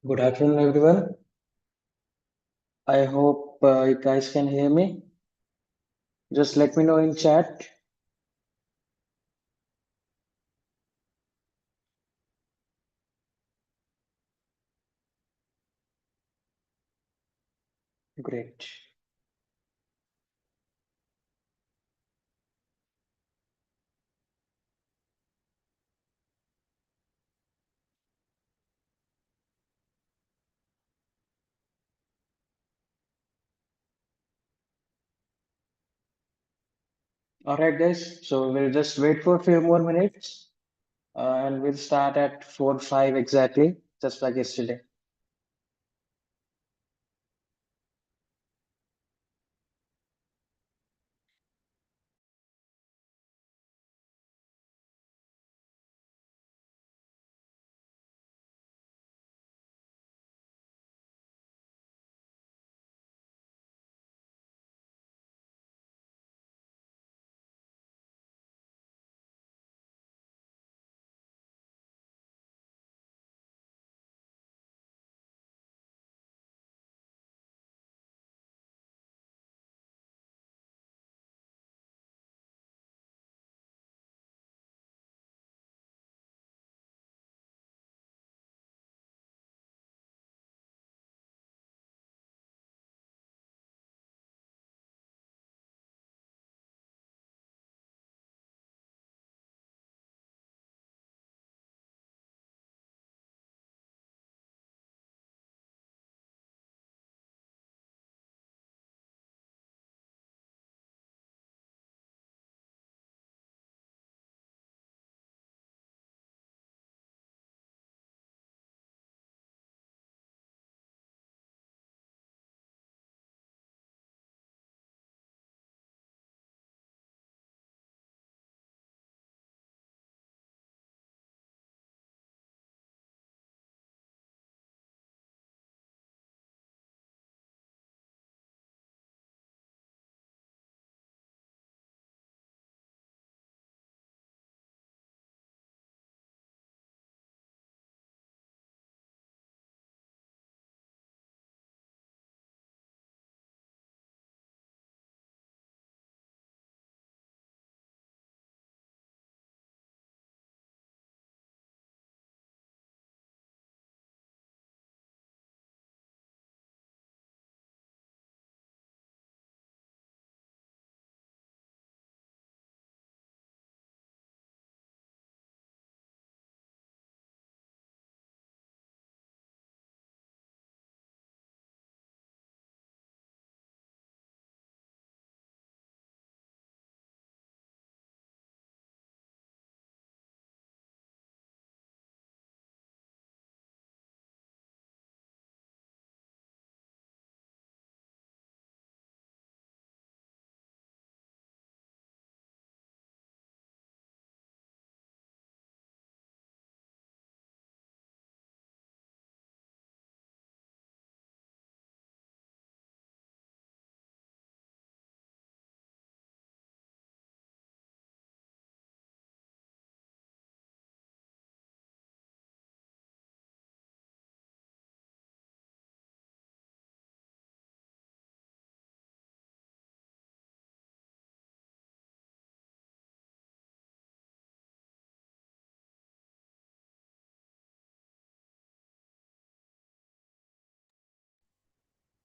Good afternoon, everyone. I hope you guys can hear me. Just let me know in chat. Great. All right, guys. So we'll just wait for a few more minutes and we'll start at 4 5 exactly, just like yesterday.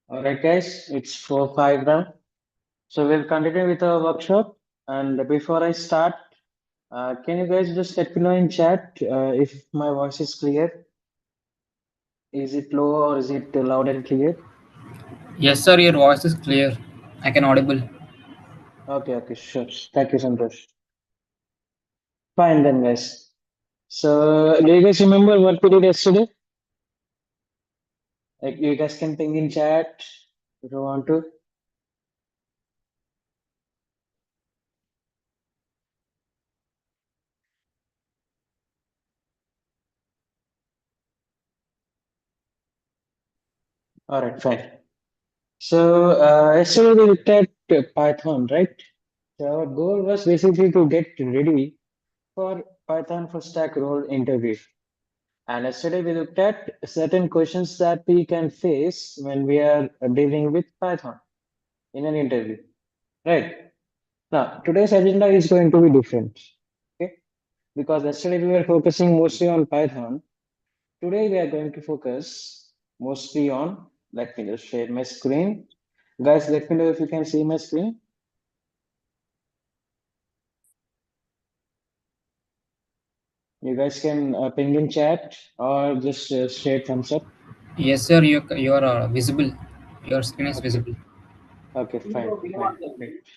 All right, guys. It's 4 5 now. So we'll continue with our workshop. And before I start, can you guys just let me know in chat if my voice is clear? Is it low or is it loud and clear? Yes, sir, your voice is clear. I can audible. Okay, okay, sure. Thank you, Santosh. Fine then, guys. So, do you guys remember what we did yesterday? Like, you guys can ping in chat if you want to. All right, fine. So, yesterday we looked at Python, right? So, our goal was basically to get ready for Python for Stack role interview. And yesterday we looked at certain questions that we can face when we are dealing with Python in an interview. Right. Now, today's agenda is going to be different. Okay. Because yesterday we were focusing mostly on Python. Today we are going to focus mostly on, let me just share my screen. Guys, let me know if you can see my screen. You guys can ping in chat or just share thumbs up. Yes, sir. You are visible. Your screen is Okay. visible. Okay, fine, fine. Great.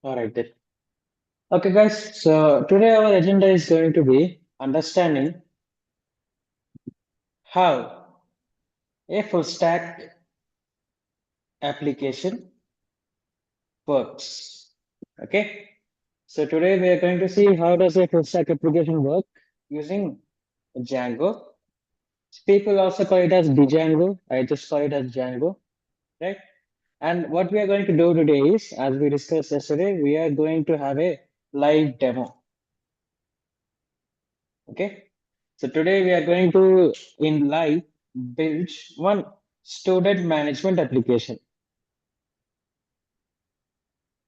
All right then. Okay, guys. So today our agenda is going to be understanding how a full stack application works. Okay. So today we are going to see how does a full stack application work using Django. People also call it as Django. I just call it as Django, right? And what we are going to do today is, as we discussed yesterday, we are going to have a live demo. Okay. So today we are going to, in live, build one student management application,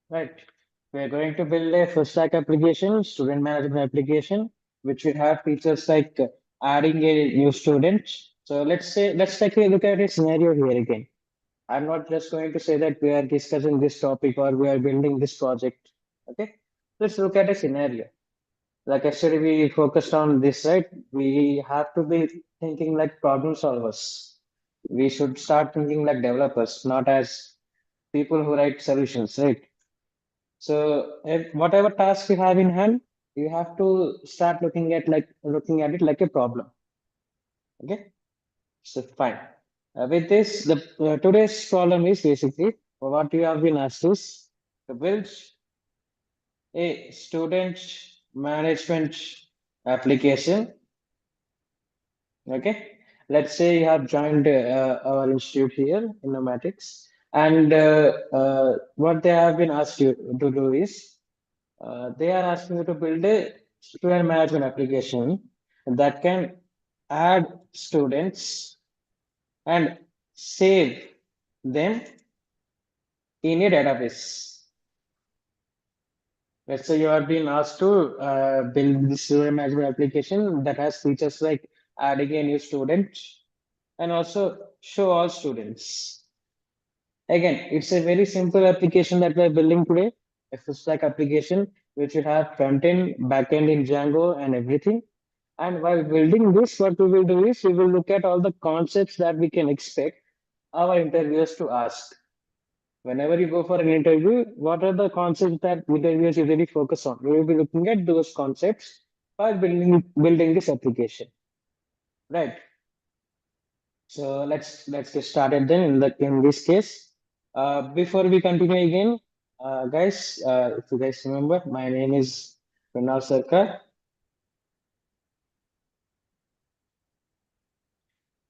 right? We are going to build a full stack application, student management application, which will have features like adding a new student. So let's take a look at a scenario here again. I'm not just going to say that we are discussing this topic or we are building this project. Okay. Let's look at a scenario. Like yesterday we focused on this, right? We have to be thinking like problem solvers. We should start thinking like developers, not as people who write solutions, right? So if whatever task you have in hand, you have to start looking at it like a problem. Okay, so fine. With this, the today's problem is basically what you have been asked is to build a student management application. Okay, let's say you have joined our institute here in Nomatics, and what they have been asked you to do is they are asking you to build a student management application that can add students and save them in a database. Let's say you are being asked to build this student management application that has features like adding a new student and also show all students. Again, it's a very simple application that we're building today, a full stack application which will have front end, back end in Django and everything. And while building this, what we will do is we will look at all the concepts that we can expect our interviewers to ask. Whenever you go for an interview, what are the concepts that interviewers usually focus on? We will be looking at those concepts while building this application. Right. So let's get started then in this case. Before we continue again, guys, if you guys remember, my name is Pranal Sarkar.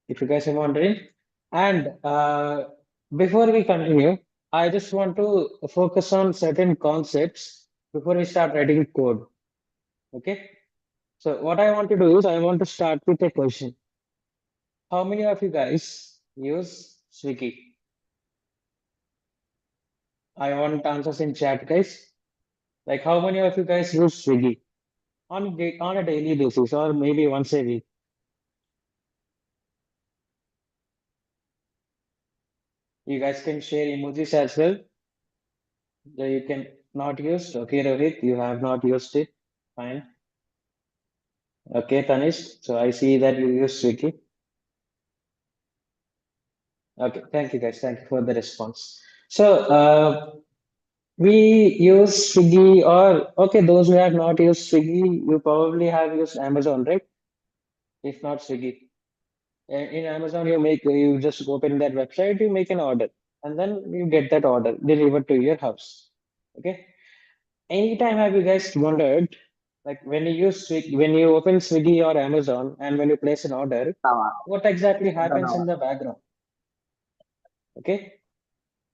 If you guys are wondering, and before we continue, I just want to focus on certain concepts before we start writing code. Okay. So what I want to do is I want to start with a question. How many of you guys use Swiggy? I want answers in chat, guys. Like, how many of you guys use Swiggy on a daily basis or maybe once a week? You guys can share emojis as well. That you can not use. Okay, Rohit, you have not used it. Fine. Okay, Tanish. So I see that you use Swiggy. Okay, thank you guys. Thank you for the response. So we use Swiggy, or okay, those who have not used Swiggy, you probably have used Amazon, right? If not Swiggy. In Amazon, you just open that website, you make an order, and then you get that order delivered to your house. Okay. Anytime have you guys wondered, like when you use Swiggy, when you open Swiggy or Amazon, and when you place an order, what exactly happens in the background? Okay.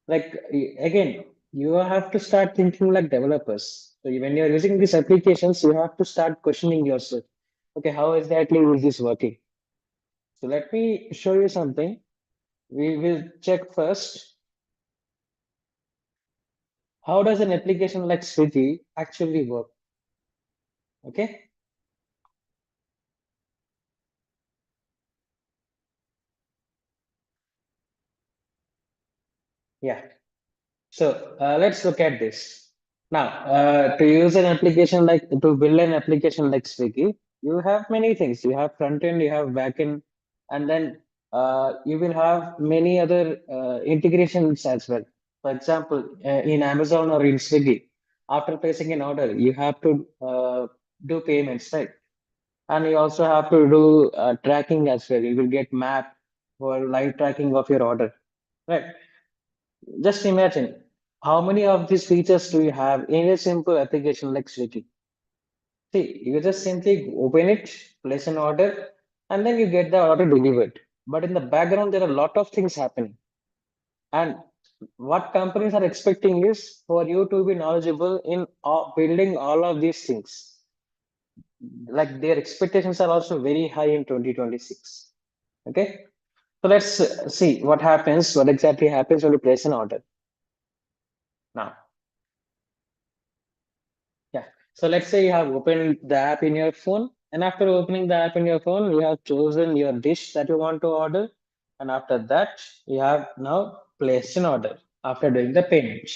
Like again, you have to start thinking like developers. So when you're using these applications, you have to start questioning yourself. Okay, how exactly is this working? So let me show you something. We will check first. How does an application like Swiggy actually work? Okay, yeah. So let's look at this. Now, to use an application like to build an application like Swiggy, you have many things. You have front end, you have back end, and then you will have many other integrations as well. For example, in Amazon or in Swiggy, after placing an order, you have to do payments, right? And you also have to do tracking as well. You will get map for live tracking of your order, right? Just imagine how many of these features do you have in a simple application like Swiggy? See, you just simply open it, place an order, and then you get the order delivered. But in the background, there are a lot of things happening. And what companies are expecting is for you to be knowledgeable in building all of these things. Like their expectations are also very high in 2026. Okay. So let's see what happens, what exactly happens when you place an order. Now, yeah. So let's say you have opened the app in your phone, and after opening the app in your phone, you have chosen your dish that you want to order, and after that, you have now placed an order after doing the payment.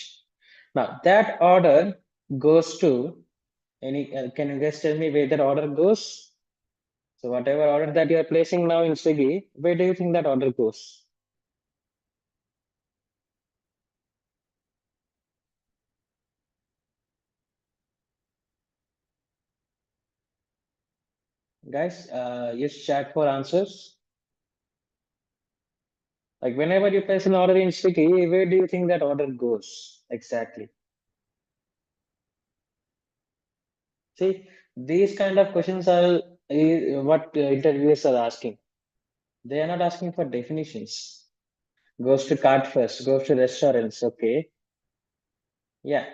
Now that order goes to any. Can you guys tell me where that order goes? So whatever order that you are placing now in Swiggy, where do you think that order goes? Guys, use chat for answers. Like whenever you place an order in Swiggy, where do you think that order goes exactly? See, these kind of questions are what interviewers are asking. They are not asking for definitions. Goes to cart first, goes to restaurants. Okay, yeah.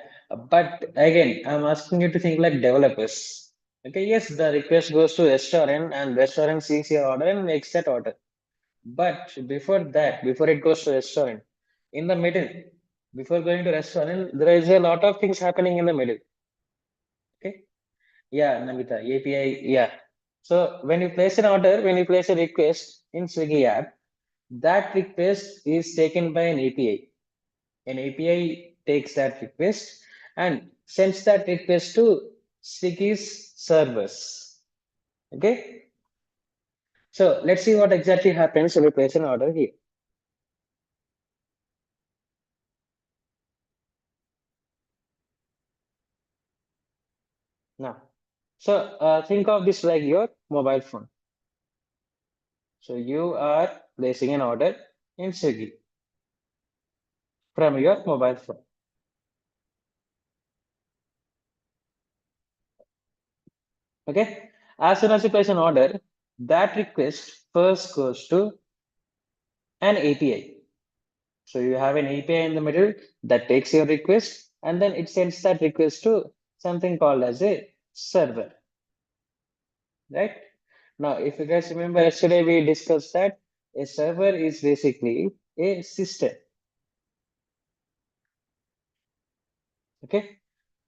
But again, I'm asking you to think like developers. Okay, yes, the request goes to restaurant and restaurant sees your order and makes that order. But before that, before it goes to restaurant, in the middle, before going to restaurant, there is a lot of things happening in the middle. Okay. Yeah, Namita, API. Yeah. So when you place an order, when you place a request in Swiggy app, that request is taken by an API. An API takes that request and sends that request to Swiggy's servers. Okay. So let's see what exactly happens when you place an order here. Now, so think of this like your mobile phone. So you are placing an order in Swiggy from your mobile phone. Okay. As soon as you place an order, that request first goes to an API. So you have an API in the middle that takes your request and then it sends that request to something called as a server, right? Now, if you guys remember yesterday, we discussed that a server is basically a system. Okay.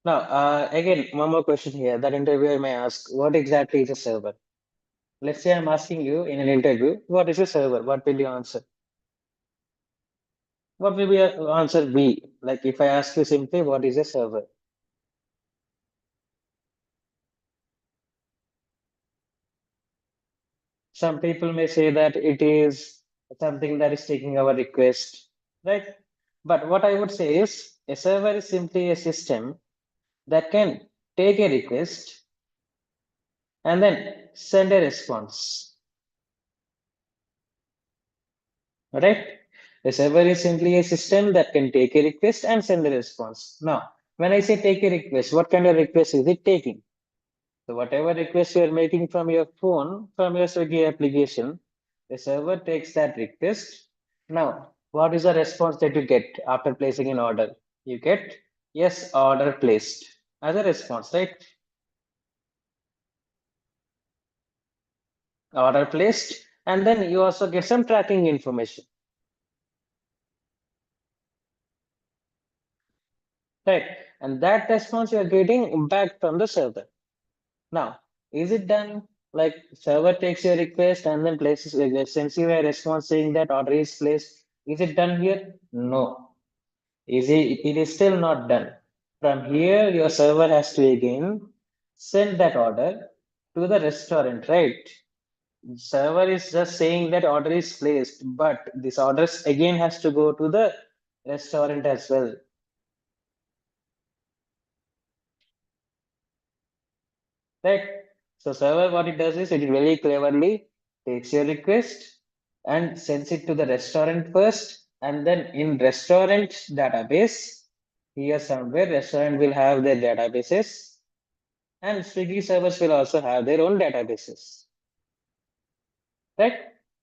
Now, again, one more question here that interviewer may ask, what exactly is a server? Let's say I'm asking you in an interview, what is a server? What will you answer? What will your answer be? Like if I ask you simply, what is a server? Some people may say that it is something that is taking our request, right? But what I would say is a server is simply a system that can take a request and then send a response, right? A server is simply a system that can take a request and send a response. Now, when I say take a request, what kind of request is it taking? So whatever request you are making from your phone, from your Swiggy application, the server takes that request. Now, what is the response that you get after placing an order? You get yes, order placed as a response, right? Order placed, and then you also get some tracking information, right? And that response you are getting back from the server. Now, is it done? Like server takes your request and then places sends you a response saying that order is placed. Is it done here? No. Is it is still not done. From here, your server has to again send that order to the restaurant, right? Server is just saying that order is placed, but this orders again has to go to the restaurant as well. Right. So server, what it does is it very cleverly takes your request and sends it to the restaurant first, and then in restaurant database, here somewhere restaurant will have their databases, and Swiggy servers will also have their own databases. Right.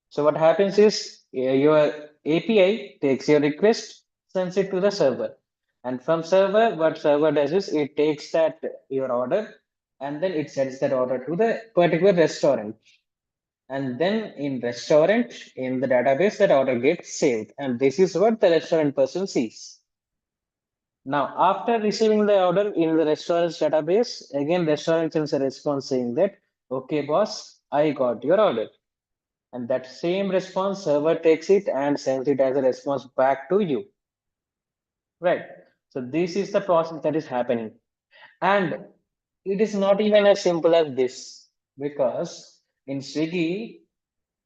So what happens is your API takes your request, sends it to the server, and from server, what server does is it takes that your order, and then it sends that order to the particular restaurant. And then in restaurant, in the database, that order gets saved. And this is what the restaurant person sees. Now, after receiving the order in the restaurant's database, again, restaurant sends a response saying that, okay, boss, I got your order. And that same response, server takes it and sends it as a response back to you. Right. So this is the process that is happening. And it is not even as simple as this because in Swiggy,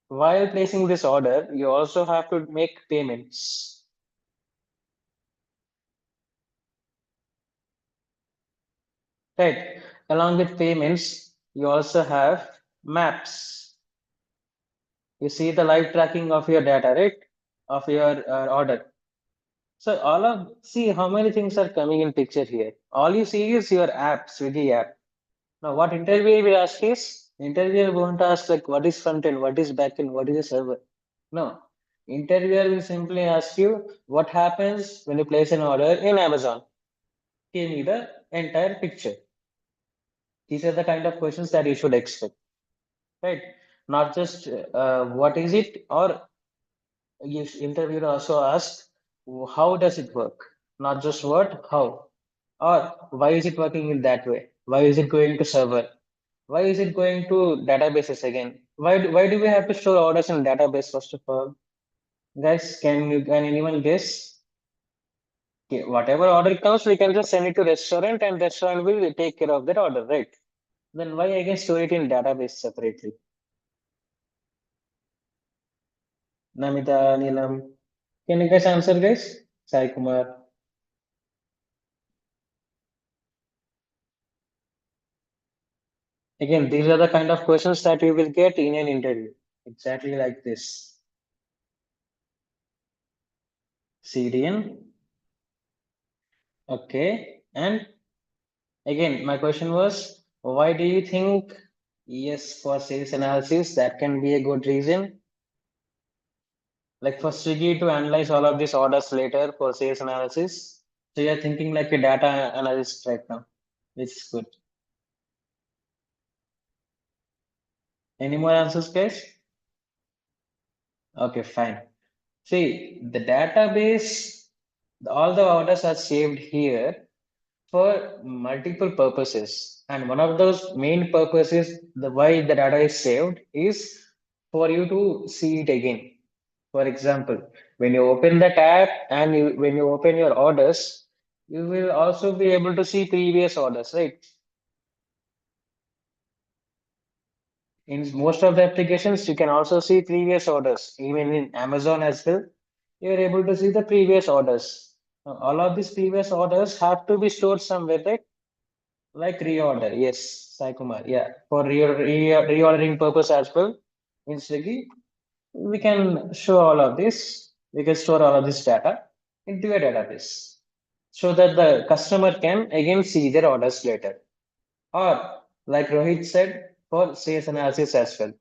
while placing this order, you also have to make payments, right? Along with payments, you also have maps. You see the live tracking of your data, right? Of your order. So all of see how many things are coming in picture here. All you see is your app, Swiggy app. Now, what interviewer will ask is interviewer won't ask like what is front end, what is back end, what is a server. No, interviewer will simply ask you what happens when you place an order in Amazon. Give me the entire picture. These are the kind of questions that you should expect, right? Not just what is it, or yes, interviewer also asks how does it work? Not just what, how, or why is it working in that way? Why is it going to server? Why is it going to databases again? Why do we have to store orders in database first of all? Guys, can anyone guess? Okay, whatever order comes, we can just send it to restaurant and restaurant will take care of that order, right? Then why again store it in database separately? Namita, Neelam, can you guys answer, guys? Sai Kumar. Again, these are the kind of questions that we will get in an interview. Exactly like this. CDN. Okay. And again, my question was, why do you think yes for sales analysis? That can be a good reason. Like for Swiggy to analyze all of these orders later for sales analysis. So you're thinking like a data analyst right now, which is good. Any more answers, guys? Okay, fine. See, the database, all the orders are saved here for multiple purposes. And one of those main purposes, the why the data is saved is for you to see it again. For example, when you open the tab and when you open your orders, you will also be able to see previous orders, right? In most of the applications, you can also see previous orders. Even in Amazon as well, you're able to see the previous orders. Now, all of these previous orders have to be stored somewhere, right? Like reorder, yes, Sai Kumar, yeah. For reordering purpose as well, in Swiggy, we can show all of this. We can store all of this data into a database so that the customer can again see their orders later. Or, like Rohit said, for sales analysis as well.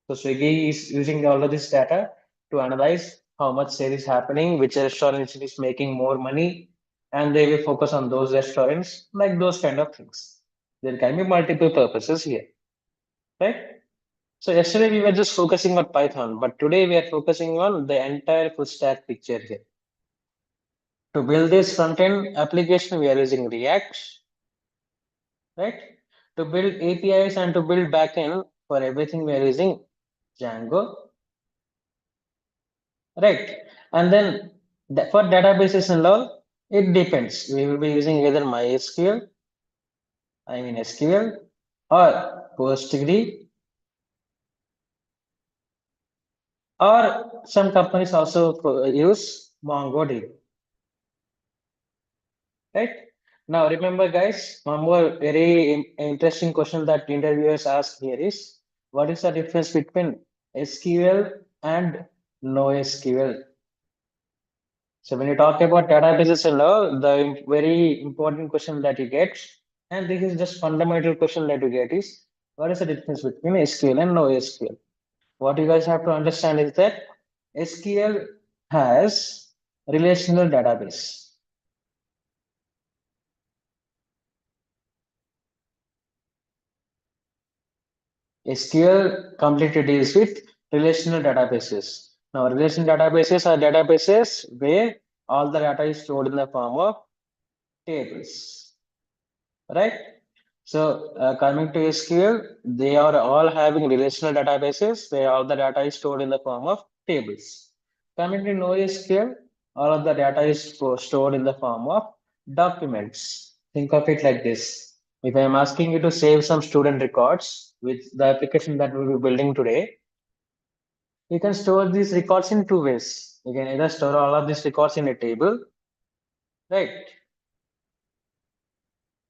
So Swiggy is using all of this data to analyze how much sale is happening, which restaurant is making more money, and they will focus on those restaurants, like those kind of things. There can be multiple purposes here, right? So yesterday we were just focusing on Python, but today we are focusing on the entire full stack picture here. To build this front-end application, we are using React, right? To build APIs and to build backend for everything, we are using Django, right? And then for databases and all, it depends. We will be using either MySQL, I mean SQL, or PostgreSQL, or some companies also use MongoDB, right? Now remember, guys, one more very interesting question that interviewers ask here is, what is the difference between SQL and NoSQL? So when you talk about databases and all, the very important question that you get, and this is just fundamental question that you get is, what is the difference between SQL and NoSQL? What you guys have to understand is that SQL has relational database. SQL completely deals with relational databases. Now, relational databases are databases where all the data is stored in the form of tables, right? So coming to SQL, they are all having relational databases where all the data is stored in the form of tables. Coming to NoSQL, all of the data is stored in the form of documents. Think of it like this. If I am asking you to save some student records with the application that we'll be building today, you can store these records in two ways. You can either store all of these records in a table, right?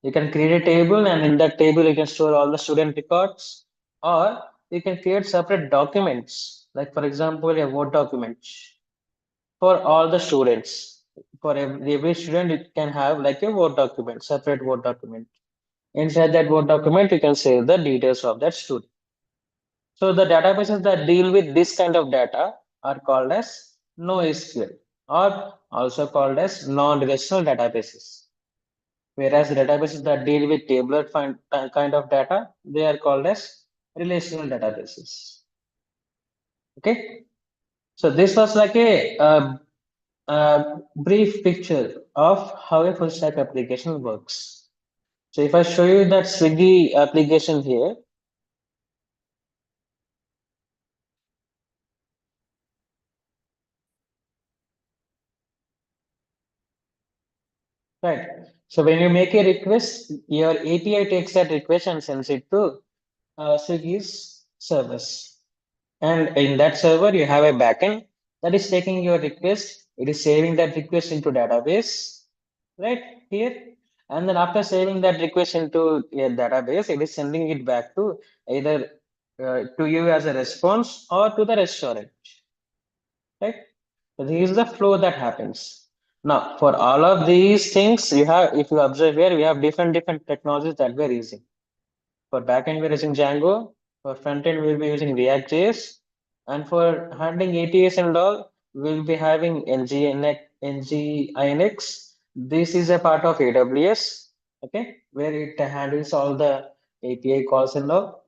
You can create a table, and in that table, you can store all the student records, or you can create separate documents, like, for example, a Word document for all the students. For every student, it can have like a Word document, separate Word document. Inside that Word document, you can save the details of that student. So the databases that deal with this kind of data are called as NoSQL, or also called as non-relational databases. Whereas databases that deal with tabular kind of data, they are called as relational databases. Okay, so this was like a brief picture of how a full stack application works. So if I show you that Swiggy application here, right? So when you make a request, your API takes that request and sends it to Swiggy's service. And in that server, you have a backend that is taking your request. It is saving that request into database, right here. And then after saving that request into a database, it is sending it back to either to you as a response or to the restaurant, right? So this is the flow that happens. Now, for all of these things, you have, if you observe here, we have different technologies that we're using. For backend, we're using Django. For frontend, we'll be using React.js. And for handling ATS and all, we'll be having NGINX. This is a part of AWS, okay, where it handles all the API calls and all.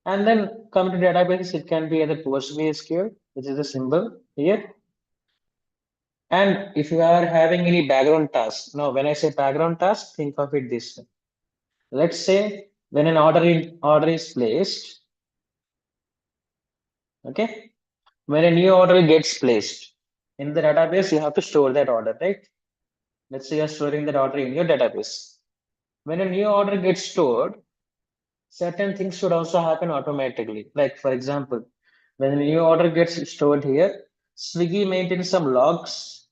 And then come to databases, it can be either PostgreSQL, which is a symbol here. And if you are having any background tasks, now when I say background task, think of it this way. Let's say when an order is placed, okay, when a new order gets placed in the database, you have to store that order, right? Let's say you're storing that order in your database. When a new order gets stored, certain things should also happen automatically. Like for example, when a new order gets stored here, Swiggy maintains some logs,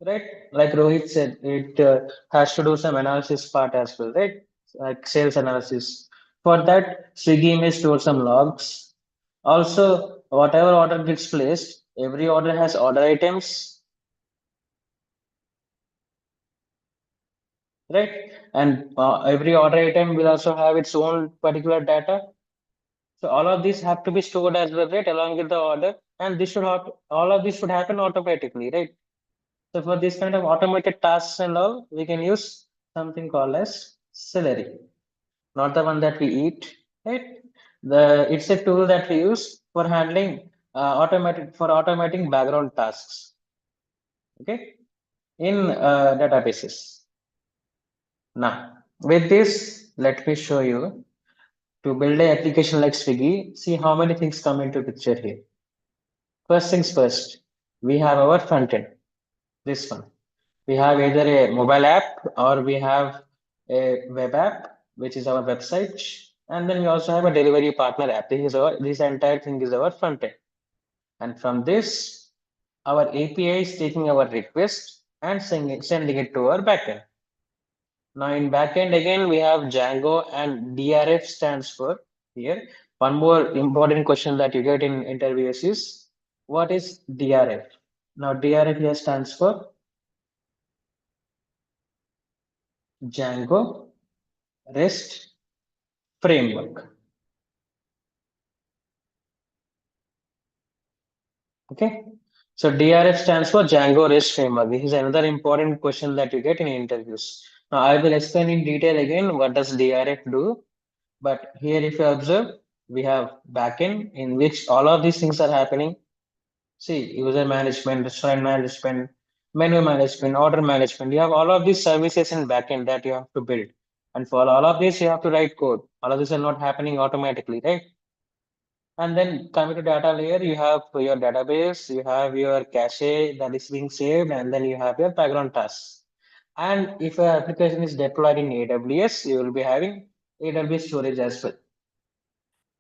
right? Like Rohit said, it has to do some analysis part as well, right? Like sales analysis. For that, Swiggy may store some logs. Also, whatever order gets placed, every order has order items, right? And every order item will also have its own particular data. So all of these have to be stored as well, right, along with the order, and this should have all of this should happen automatically, right? So for this kind of automated tasks and all, we can use something called as Celery, not the one that we eat, right? The it's a tool that we use for handling automated for automating background tasks, okay, in databases. Now, with this, let me show you to build an application like Swiggy. See how many things come into picture here. First things first, we have our front end, this one. We have either a mobile app or we have a web app, which is our website. And then we also have a delivery partner app. This entire thing is our front end. And from this, our API is taking our request and sending it to our backend. Now in backend again, we have Django and DRF stands for here. One more important question that you get in interviews is what is DRF? Now DRF here stands for Django REST Framework. Okay. So DRF stands for Django REST Framework. This is another important question that you get in interviews. Now I will explain in detail again what does DRF do. But here, if you observe, we have backend in which all of these things are happening. See, user management, restaurant management, menu management, order management. You have all of these services in backend that you have to build. And for all of this, you have to write code. All of these are not happening automatically, right? And then coming to data layer, you have your database, you have your cache that is being saved, and then you have your background tasks. And if your application is deployed in AWS, you will be having AWS storage as well.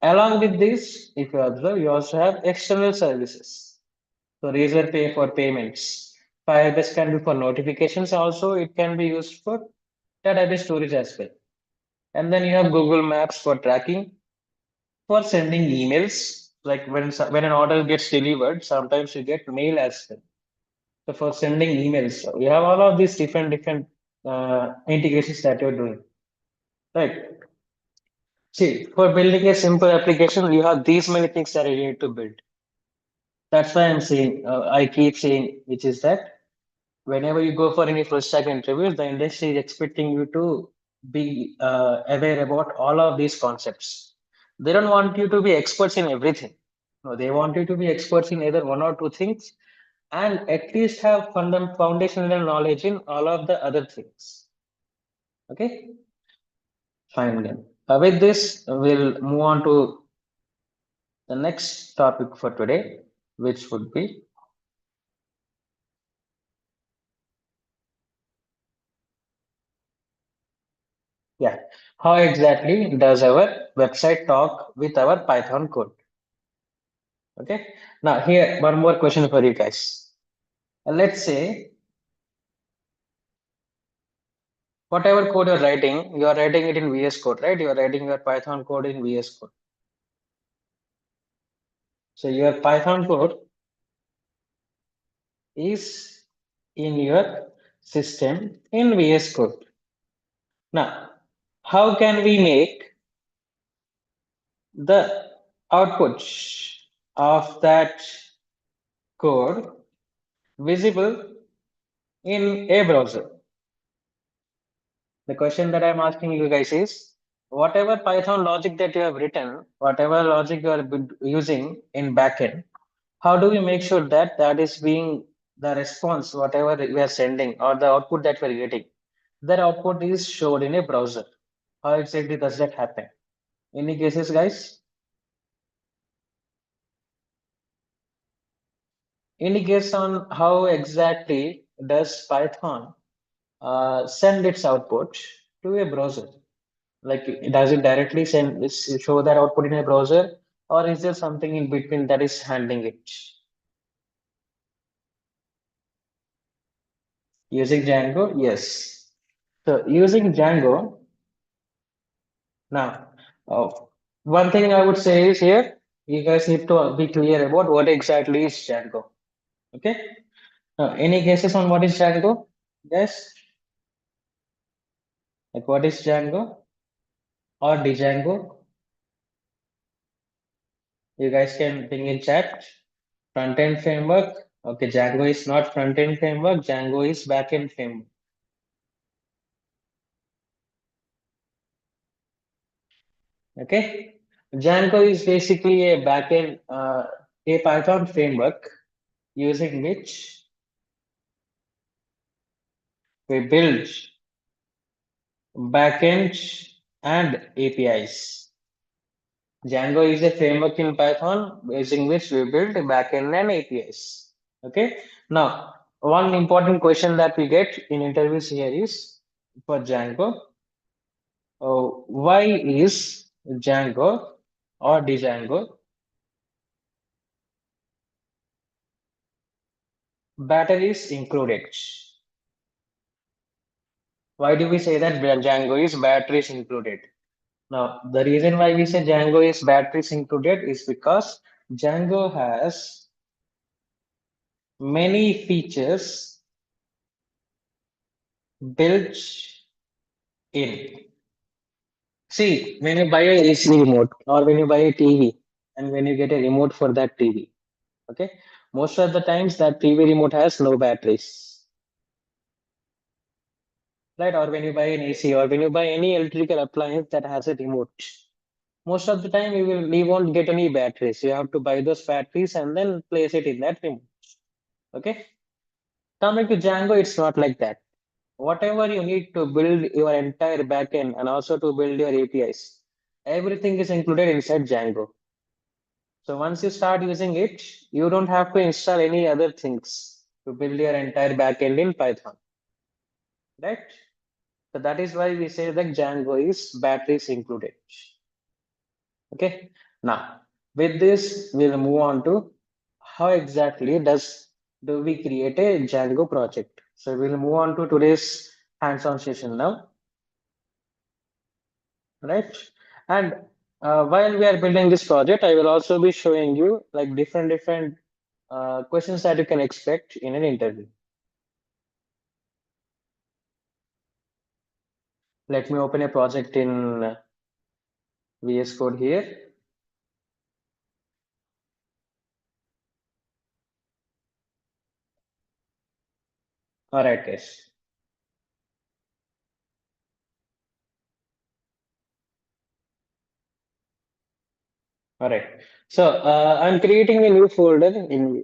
Along with this, if you observe, you also have external services. So Razor Pay for payments. Firebase can be for notifications also. It can be used for database storage as well. And then you have Google Maps for tracking, for sending emails. Like when an order gets delivered, sometimes you get mail as well. So for sending emails, so you have all of these different integrations that you're doing. Right. See, for building a simple application, you have these many things that you need to build. That's why I'm saying, I keep saying, which is that whenever you go for any full stack interviews, the industry is expecting you to be aware about all of these concepts. They don't want you to be experts in everything. No, they want you to be experts in either one or two things and at least have foundational knowledge in all of the other things. Okay, fine then. With this, we'll move on to the next topic for today, which would be, yeah, how exactly does our website talk with our Python code? Okay. Now here, one more question for you guys. Let's say whatever code you are writing it in VS Code, right? You are writing your Python code in VS Code. So your Python code is in your system in VS Code. Now, how can we make the output of that code visible in a browser? The question that I'm asking you guys is whatever Python logic that you have written, whatever logic you are using in backend, how do we make sure that that is being the response, whatever we are sending or the output that we're getting, that output is showed in a browser? How exactly does that happen? Any cases, guys? Any guess on how exactly does Python send its output to a browser? Like, does it directly show that output in a browser, or is there something in between that is handling it? Using Django? Yes. So using Django, now, uh, one thing I would say is here, you guys need to be clear about what exactly is Django. Okay? Any guesses on what is Django? Yes? Like what is Django or Django? You guys can ping in chat. Front-end framework. Okay, Django is not front-end framework. Django is back-end framework. Okay, Django is basically a backend, a Python framework using which we build backends and APIs. Django is a framework in Python using which we build backend and APIs. Okay, now one important question that we get in interviews here is for Django, why is Django or Django batteries included? Why do we say that Django is batteries included? Now, the reason why we say Django is batteries included is because Django has many features built in. See, when you buy a AC remote or when you buy a TV and when you get a remote for that TV, okay, most of the times that TV remote has no batteries, right? Or when you buy an AC or when you buy any electrical appliance that has a remote, most of the time we won't get any batteries. You have to buy those batteries and then place it in that remote. Okay. Coming to Django, it's not like that. Whatever you need to build your entire backend and also to build your APIs, everything is included inside Django. So once you start using it, you don't have to install any other things to build your entire backend in Python, right? So that is why we say that Django is batteries included. Okay. Now, with this, we'll move on to how exactly do we create a Django project. So we'll move on to today's hands-on session now, right? And while we are building this project, I will also be showing you like different questions that you can expect in an interview. Let me open a project in VS Code here. All right, guys. All right. So I'm creating a new folder in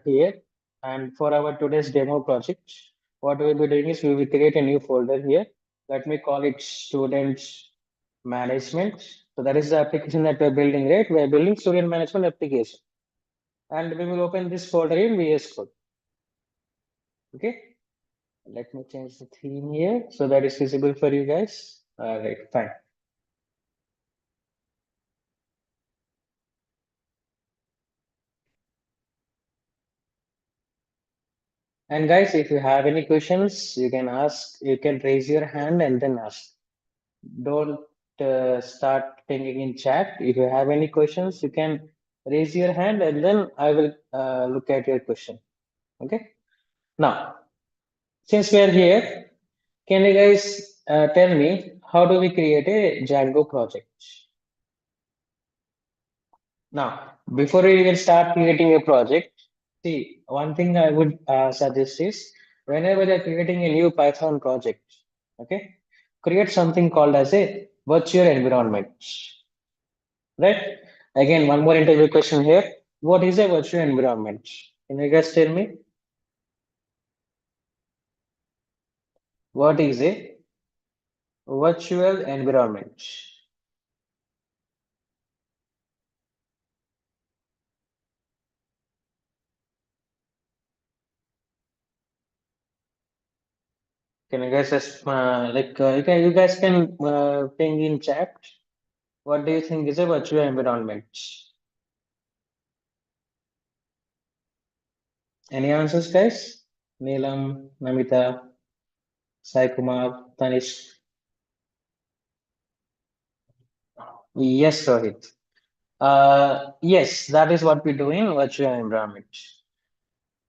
here, and for our today's demo project, what we'll be doing is we will create a new folder here. Let me call it students management. So that is the application that we're building, right? We're building student management application, and we will open this folder in VS Code. Okay. Let me change the theme here so that is visible for you guys. All right, fine. And guys, if you have any questions, you can ask, you can raise your hand and then ask. Don't start thinking in chat. If you have any questions, you can raise your hand and then I will look at your question. Okay. Now, since we are here, can you guys tell me how do we create a Django project? Now, before we even start creating a project, see, one thing I would suggest is whenever you're creating a new Python project, okay, create something called as a virtual environment, right? Again, one more interview question here. What is a virtual environment? Can you guys tell me what is a virtual environment? Can you guys just you guys can ping in chat. What do you think is a virtual environment? Any answers, guys? Neelam, Namita, Sai Kumar, Tanish. Yes, Rohit. Yes, that is what we do in virtual environment.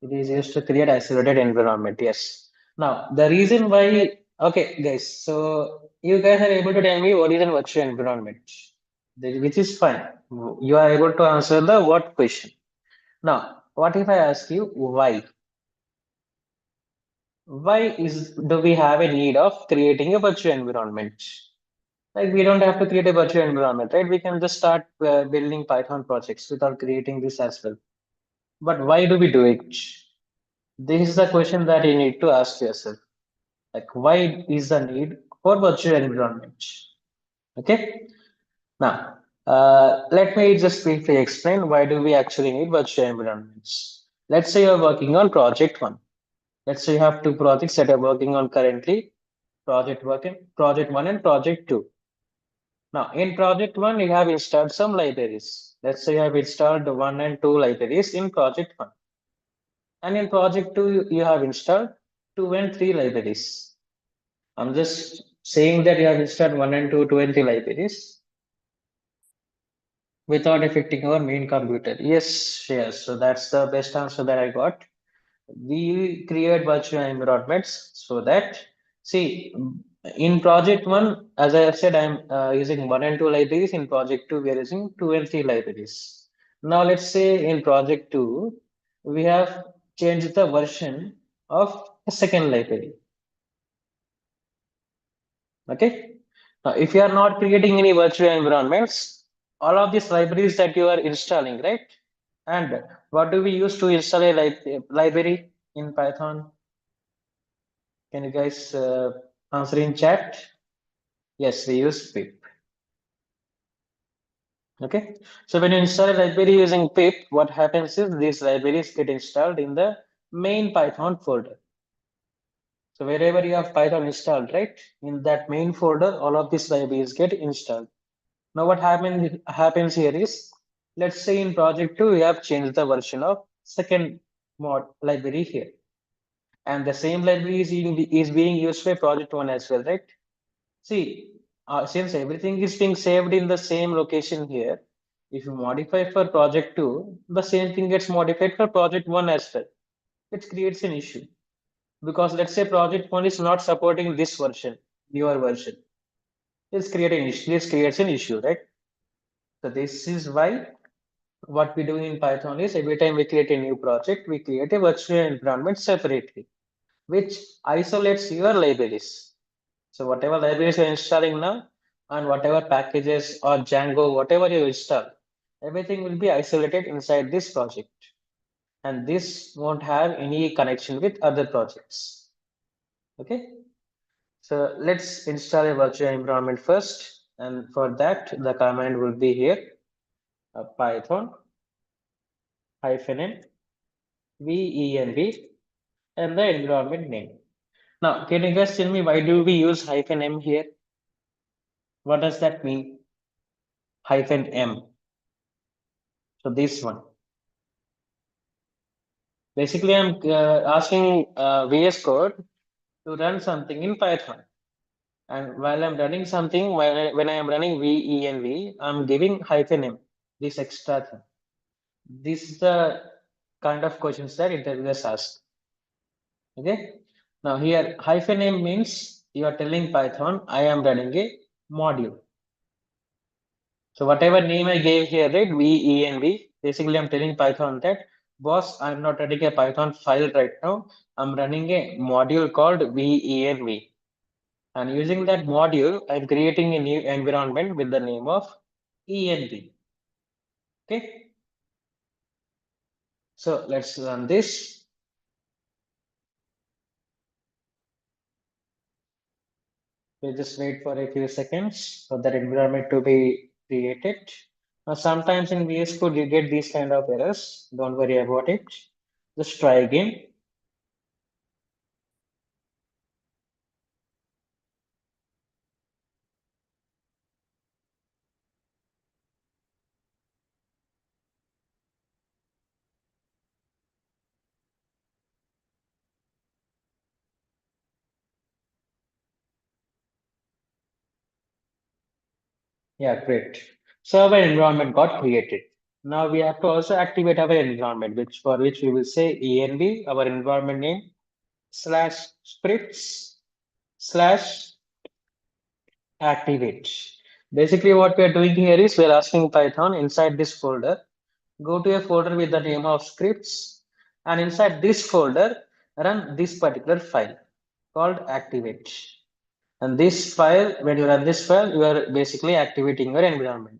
It is used to create isolated environment. Yes. Now, the reason why, okay, guys, so you guys are able to tell me what is a virtual environment, which is fine. You are able to answer the what question. Now, what if I ask you why? Why do we have a need of creating a virtual environment? Like we don't have to create a virtual environment, right? We can just start building Python projects without creating this as well. But why do we do it? This is the question that you need to ask yourself. Like, why is the need for virtual environment? Okay. Now, let me just briefly explain why do we actually need virtual environments. Let's say you're working on project one. Let's say you have two projects that you're working on currently, project one and project two. Now, in project one, you have installed some libraries. Let's say you have installed one and two libraries in project one. And in project two, you have installed two and three libraries. I'm just saying that you have installed one and two, 20 libraries without affecting our main computer. Yes, yes. So that's the best answer that I got. We create virtual environments so that, see, in project one, as I have said, I'm using one and two libraries. In project two, we are using two and three libraries. Now, let's say in project two, we have changed the version of a second library. Okay. Now, if you are not creating any virtual environments, all of these libraries that you are installing, right? And what do we use to install a library in Python? Can you guys answer in chat? Yes, we use pip. Okay. So when you install a library using pip, what happens is these libraries get installed in the main Python folder. So wherever you have Python installed, right? In that main folder, all of these libraries get installed. Now what happens here is, let's say in project two, we have changed the version of second mod library here. And the same library is being used by project one as well, right? See, since everything is being saved in the same location here, if you modify for project two, the same thing gets modified for project one as well. It creates an issue because let's say project one is not supporting this version, newer version. This creates an issue, right? So this is why what we do in Python is every time we create a new project, we create a virtual environment separately, which isolates your libraries. So whatever libraries you're installing now and whatever packages or Django, whatever you install, everything will be isolated inside this project. And this won't have any connection with other projects. Okay. So let's install a virtual environment first. And for that, the command will be here, Python -n venv and the environment name. Now, can you guys tell me why do we use -m here? What does that mean? -m. So this one. Basically, I'm asking VS Code to run something in Python. And while I'm running something, when I am running venv, I'm giving -m, this extra thing. This is the kind of questions that interviewers ask. Okay. Now here -m means you are telling Python, I am running a module. So whatever name I gave here, right, venv, basically I'm telling Python that, boss, I'm not running a Python file right now. I'm running a module called venv. And using that module, I'm creating a new environment with the name of env. Okay. So let's run this. We'll just wait for a few seconds for that environment to be created. Now, sometimes in VS Code, you get these kind of errors. Don't worry about it. Just try again. Yeah, great. So our environment got created. Now we have to also activate our environment, which for which we will say env, our environment name, slash scripts slash activate. Basically, what we are doing here is we're asking Python inside this folder, go to a folder with the name of scripts, and inside this folder, run this particular file called activate. And this file, when you run this file, you are basically activating your environment.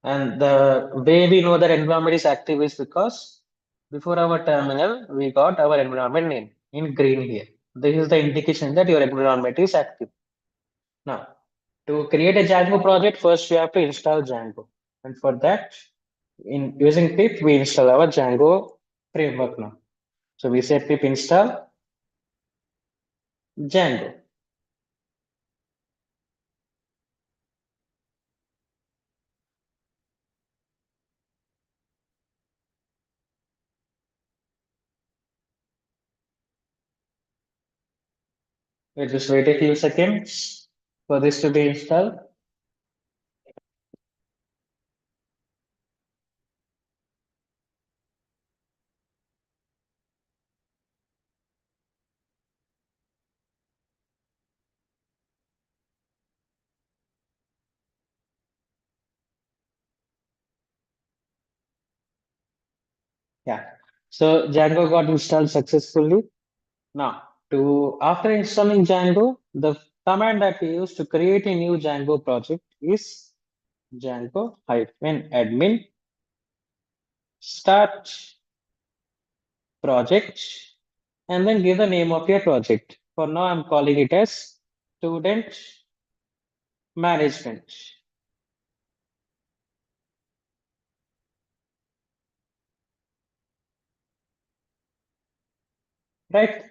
And the way we know that environment is active is because before our terminal, we got our environment name in green here. This is the indication that your environment is active. Now, to create a Django project, first we have to install Django. And for that, in using pip, we install our Django framework now. So we say pip install Django. We just wait a few seconds for this to be installed. Yeah. So Django got installed successfully. Now, to after installing Django, the command that we use to create a new Django project is Django-admin start project and then give the name of your project. For now, I'm calling it as student management. Right?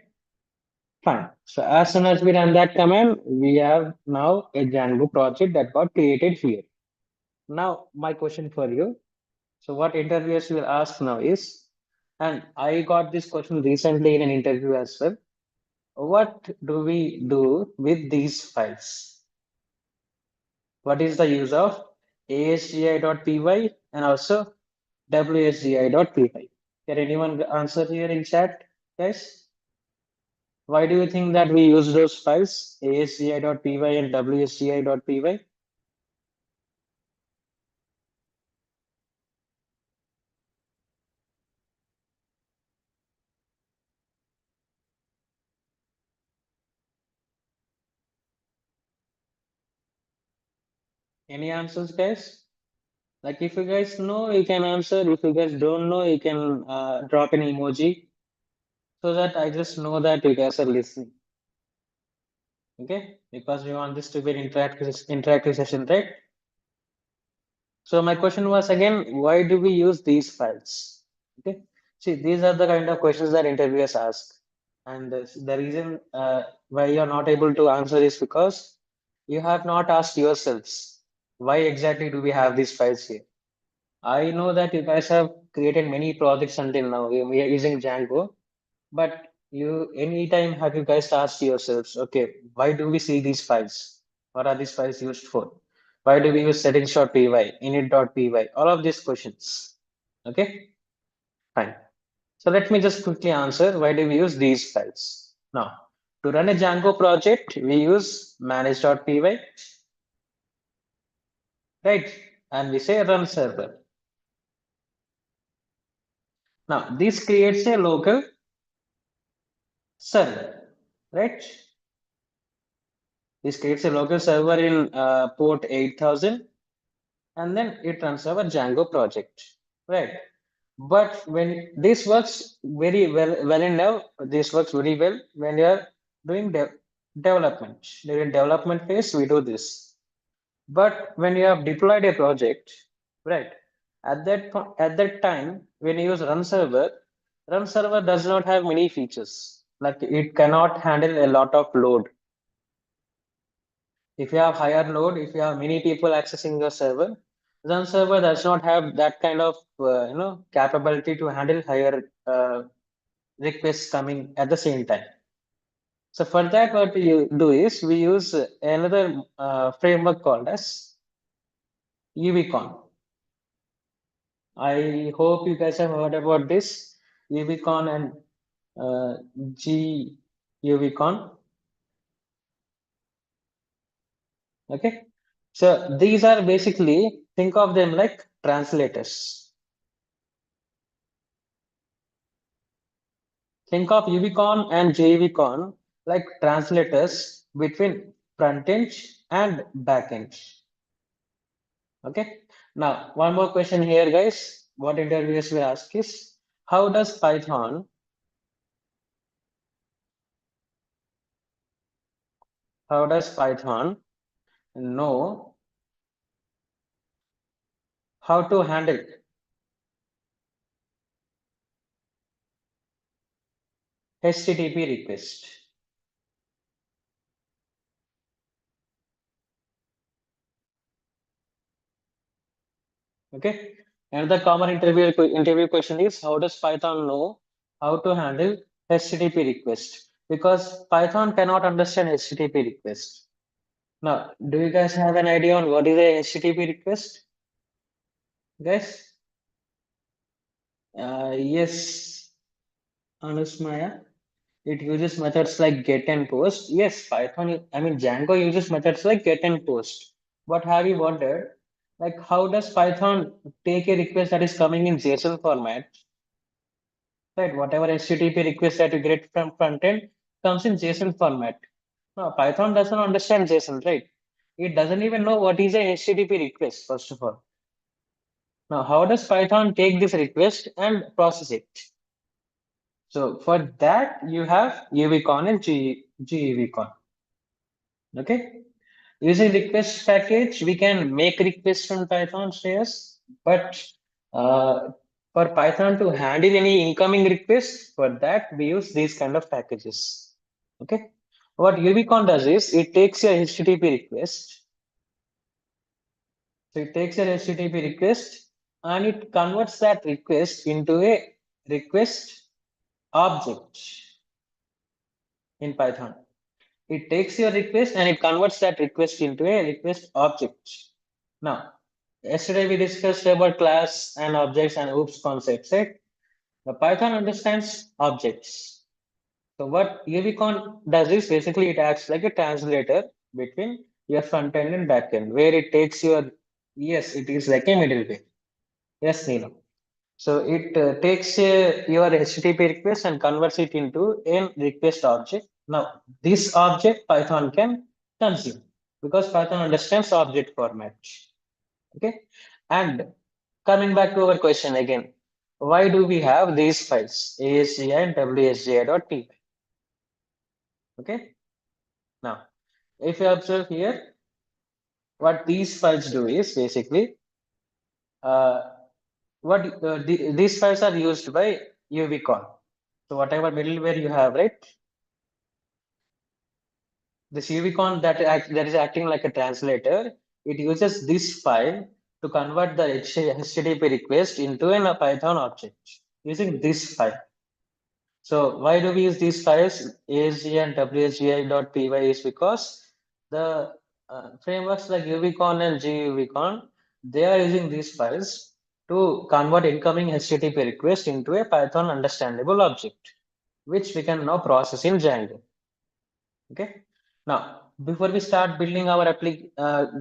Fine. So as soon as we run that command, we have now a Django project that got created here. Now, my question for you. So what interviewers will ask now is, and I got this question recently in an interview as well. What do we do with these files? What is the use of asgi.py and also wsgi.py? Can anyone answer here in chat, guys? Why do you think that we use those files, asgi.py and wsgi.py? Any answers, guys? Like if you guys know, you can answer. If you guys don't know, you can drop an emoji so that I just know that you guys are listening. Okay, because we want this to be an interactive session, right? So my question was again, why do we use these files? Okay, see, these are the kind of questions that interviewers ask, and the reason why you are not able to answer is because you have not asked yourselves why exactly do we have these files here. I know that you guys have created many projects until now. We are using Django, but you anytime have you guys asked yourselves, okay, why do we see these files? What are these files used for? Why do we use settings.py, init.py? All of these questions. Okay, fine. So let me just quickly answer why do we use these files? Now, to run a Django project, we use manage.py, right? And we say run server. Now, this creates a local server, right? This creates a local server in port 8000 and then it runs our Django project, right? But when this works very well enough, this works very well when you're doing development. During development phase, we do this. But when you have deployed a project, right? At that time, when you use run server does not have many features. Like it cannot handle a lot of load. If you have higher load, if you have many people accessing your server, Run server does not have that kind of capability to handle higher requests coming at the same time. So for that, what you do is we use another framework called as UVCon. I hope you guys have heard about this UVCon and GUVCon. Okay, so these are basically, think of them like translators. Think of UVCon and JVCon like translators between front end and back end. Okay. Now, one more question here, guys. What interviewers will ask is, how does Python know how to handle HTTP request? Okay. Another common interview question is, how does Python know how to handle HTTP request? Because Python cannot understand HTTP request. Now, do you guys have an idea on what is a HTTP request, guys? Yes, Anusmaya. It uses methods like get and post. Yes, I mean, Django uses methods like get and post. But have you wondered, like, how does Python take a request that is coming in JSON format, right? Whatever HTTP request that you get from front end comes in JSON format. No, Python doesn't understand JSON, right? It doesn't even know what is a HTTP request, first of all. Now, how does Python take this request and process it? So for that, you have UVCon and GUVCon. Okay. Using request package, we can make requests on Python, Shreyas, but uh, for Python to handle any incoming requests, for that we use these kind of packages. Okay. What UVCon does is it takes your HTTP request. So it takes your HTTP request and it converts that request into a request object in Python. It takes your request and it converts that request into a request object. Now, yesterday we discussed about class and objects and OOPS concepts, right? The Python understands objects. So what UVCon does is basically it acts like a translator between your front end and back end, where it takes your, yes, it is like a middleware. Yes, Neelam. So it takes your HTTP request and converts it into a request object. Now, this object Python can consume because Python understands object format. Okay. And coming back to our question again, why do we have these files, ASGI and WSGI.py? Okay. Now, if you observe here, what these files do is basically uh, these files are used by UVCon. So whatever middleware you have, right? This UVCon that is acting like a translator, it uses this file to convert the HTTP request into a Python object using this file. So why do we use these files, ASG and WSGI.py is because the frameworks like UVCon and GUVCon, they are using these files to convert incoming HTTP request into a Python understandable object, which we can now process in Django. Okay. Now, before we start building our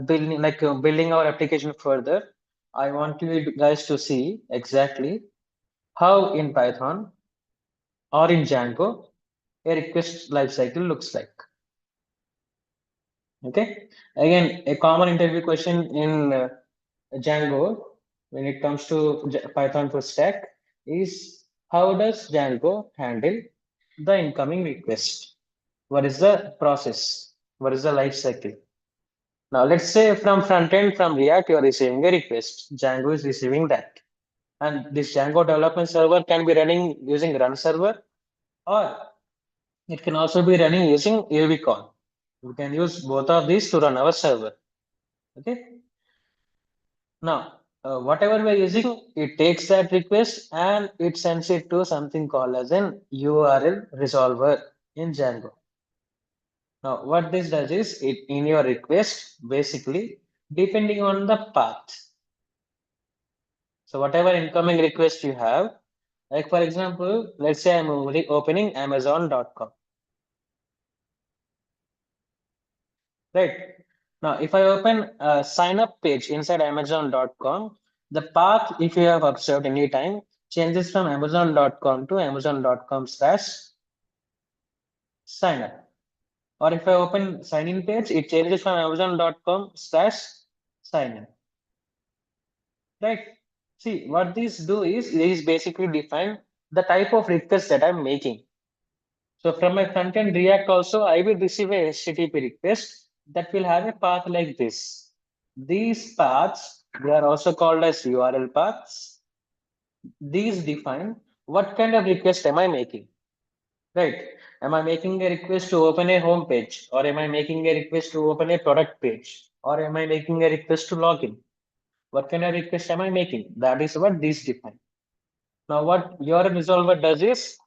building our application further, I want you guys to see exactly how in Python or in Django a request lifecycle looks like. Okay. Again, a common interview question in Django when it comes to Python full stack is, how does Django handle the incoming request? What is the process? What is the life cycle? Now, let's say from front end, from React, you're receiving a request. Django is receiving that. And this Django development server can be running using run server, or it can also be running using UVCon. We can use both of these to run our server. Okay. Now, whatever we're using, it takes that request and it sends it to something called as an URL resolver in Django. Now, what this does is it in your request, basically, depending on the path. So whatever incoming request you have, like for example, let's say I'm opening Amazon.com, right? Now, if I open a sign up page inside Amazon.com, the path, if you have observed any time, changes from Amazon.com to Amazon.com/sign up. Or if I open sign in page, it changes from Amazon.com/sign in. Right. See, what these do is these basically define the type of request that I'm making. So from my front-end React also, I will receive a HTTP request that will have a path like this. These paths, they are also called as URL paths. These define what kind of request am I making, right? Am I making a request to open a home page, or am I making a request to open a product page, or am I making a request to login? What kind of request am I making? That is what these define. Now, what your resolver does is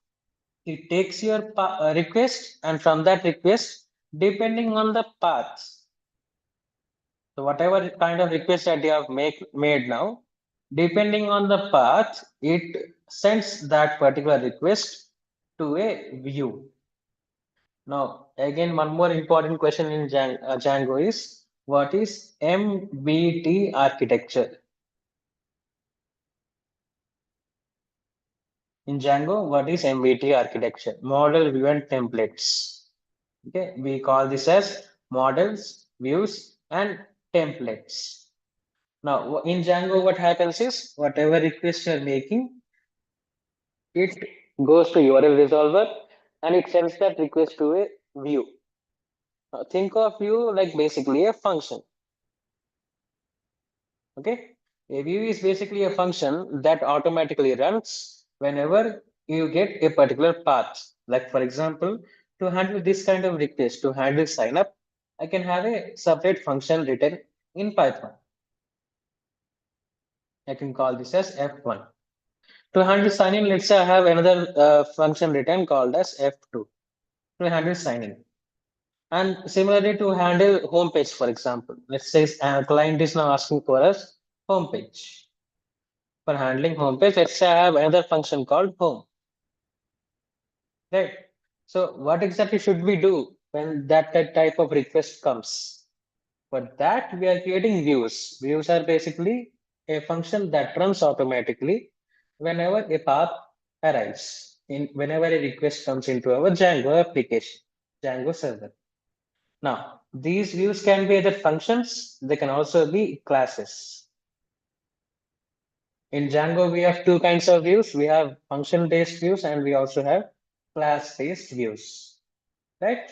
it takes your request, and from that request, depending on the paths, so whatever kind of request that you have made now, depending on the path, it sends that particular request to a view. Now, again, one more important question in Django is what is MBT architecture? In Django, what is MBT architecture? Model, view, and templates. Okay, we call this as models, views, and templates. Now, in Django, what happens is whatever request you're making, it goes to URL resolver and it sends that request to a view. Now, think of view like basically a function. Okay, a view is basically a function that automatically runs whenever you get a particular path. Like for example, to handle this kind of request, to handle sign up, I can have a separate function written in Python. I can call this as F1. To handle sign in, let's say I have another function written called as F2 to handle sign in. And similarly to handle home page, for example, let's say a client is now asking for us home page. For handling home page, let's say I have another function called home, right? So what exactly should we do when that type of request comes? For that, we are creating views. Views are basically a function that runs automatically whenever a path arrives, whenever a request comes into our Django application, Django server. Now, these views can be either functions, they can also be classes. In Django, we have two kinds of views. We have function-based views and we also have class-based views, right?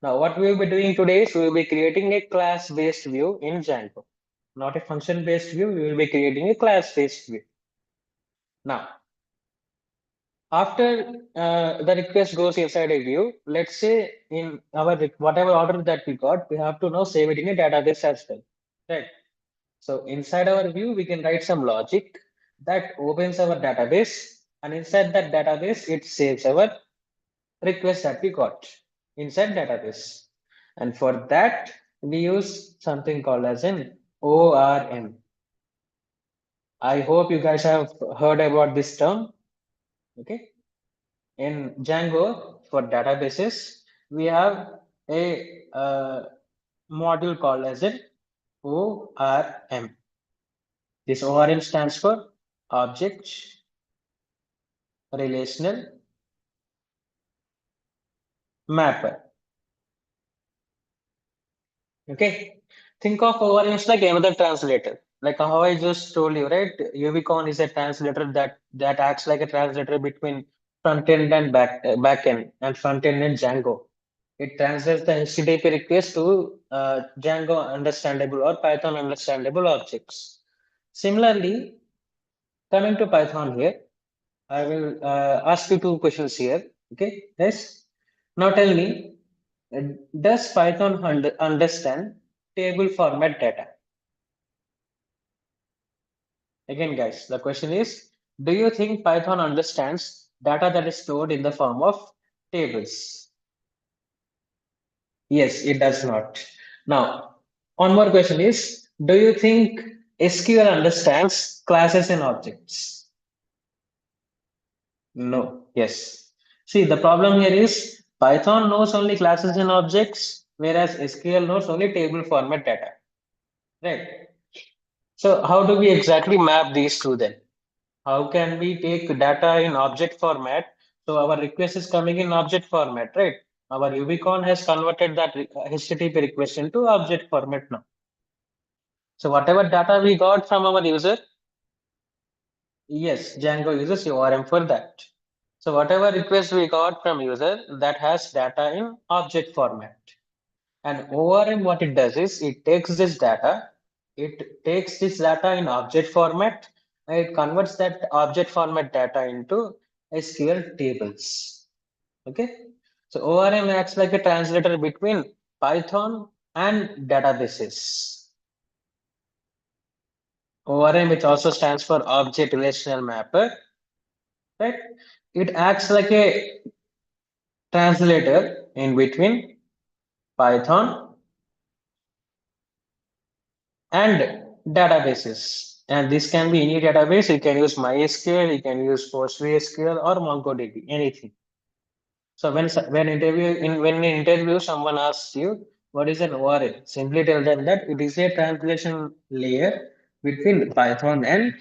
Now, what we will be doing today is we will be creating a class-based view in Django. Not a function-based view, we will be creating a class-based view. Now, after the request goes inside a view, let's say in our whatever order that we got, we have to now save it in a database as well, right? So inside our view, we can write some logic that opens our database, and inside that database, it saves our request that we got inside database. And for that, we use something called as an ORM. I hope you guys have heard about this term. Okay. In Django, for databases, we have a module called as an ORM. This ORM stands for Object Relational Mapper. Okay. Think of ORMs like another translator. Like how I just told you, right? Ubicon is a translator that acts like a translator between front end and back end and front end and Django. It translates the HTTP request to Django understandable or Python understandable objects. Similarly, coming to Python here, I will ask you two questions here. Okay, yes. Now tell me, uh, does Python understand table format data? Again, guys, the question is, do you think Python understands data that is stored in the form of tables? Yes, it does not. Now, one more question is, do you think SQL understands classes and objects? No. Yes. See, the problem here is Python knows only classes and objects, whereas SQL knows only table format data. Right. So how do we exactly map these two then? How can we take data in object format? So our request is coming in object format, right? Our Ubicon has converted that HTTP request into object format now. So whatever data we got from our user, yes, Django uses ORM for that. So whatever request we got from user that has data in object format. And ORM, what it does is it takes this data in object format, and it converts that object format data into SQL tables. Okay. So ORM acts like a translator between Python and databases. ORM, which also stands for Object Relational Mapper, right? It acts like a translator in between Python and databases. And this can be any database. You can use MySQL, you can use PostgreSQL or MongoDB, anything. So when in interview someone asks you what is an ORM, simply tell them that it is a translation layer between Python and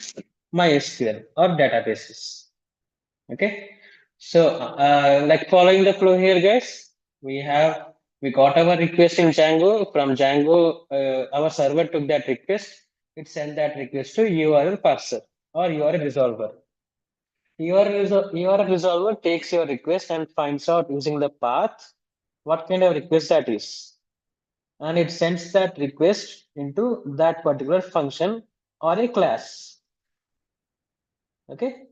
MySQL or databases. Okay. So like following the flow here, guys, we got our request in Django. From Django, our server took that request. It sent that request to URL parser or URL resolver. URL resolver takes your request and finds out using the path what kind of request that is. And it sends that request into that particular function or a class. Okay.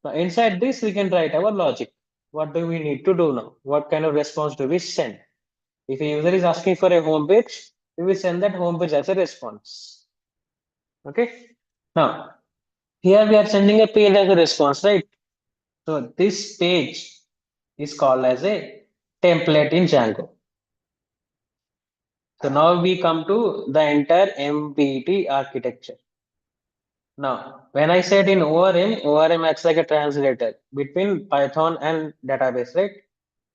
Now, inside this, we can write our logic. What do we need to do now? What kind of response do we send? If a user is asking for a home page, we will send that home page as a response. Okay. Now, here we are sending a page as a response, right? So this page is called as a template in Django. So now we come to the entire MBT architecture. Now, when I said in ORM acts like a translator between Python and database, right?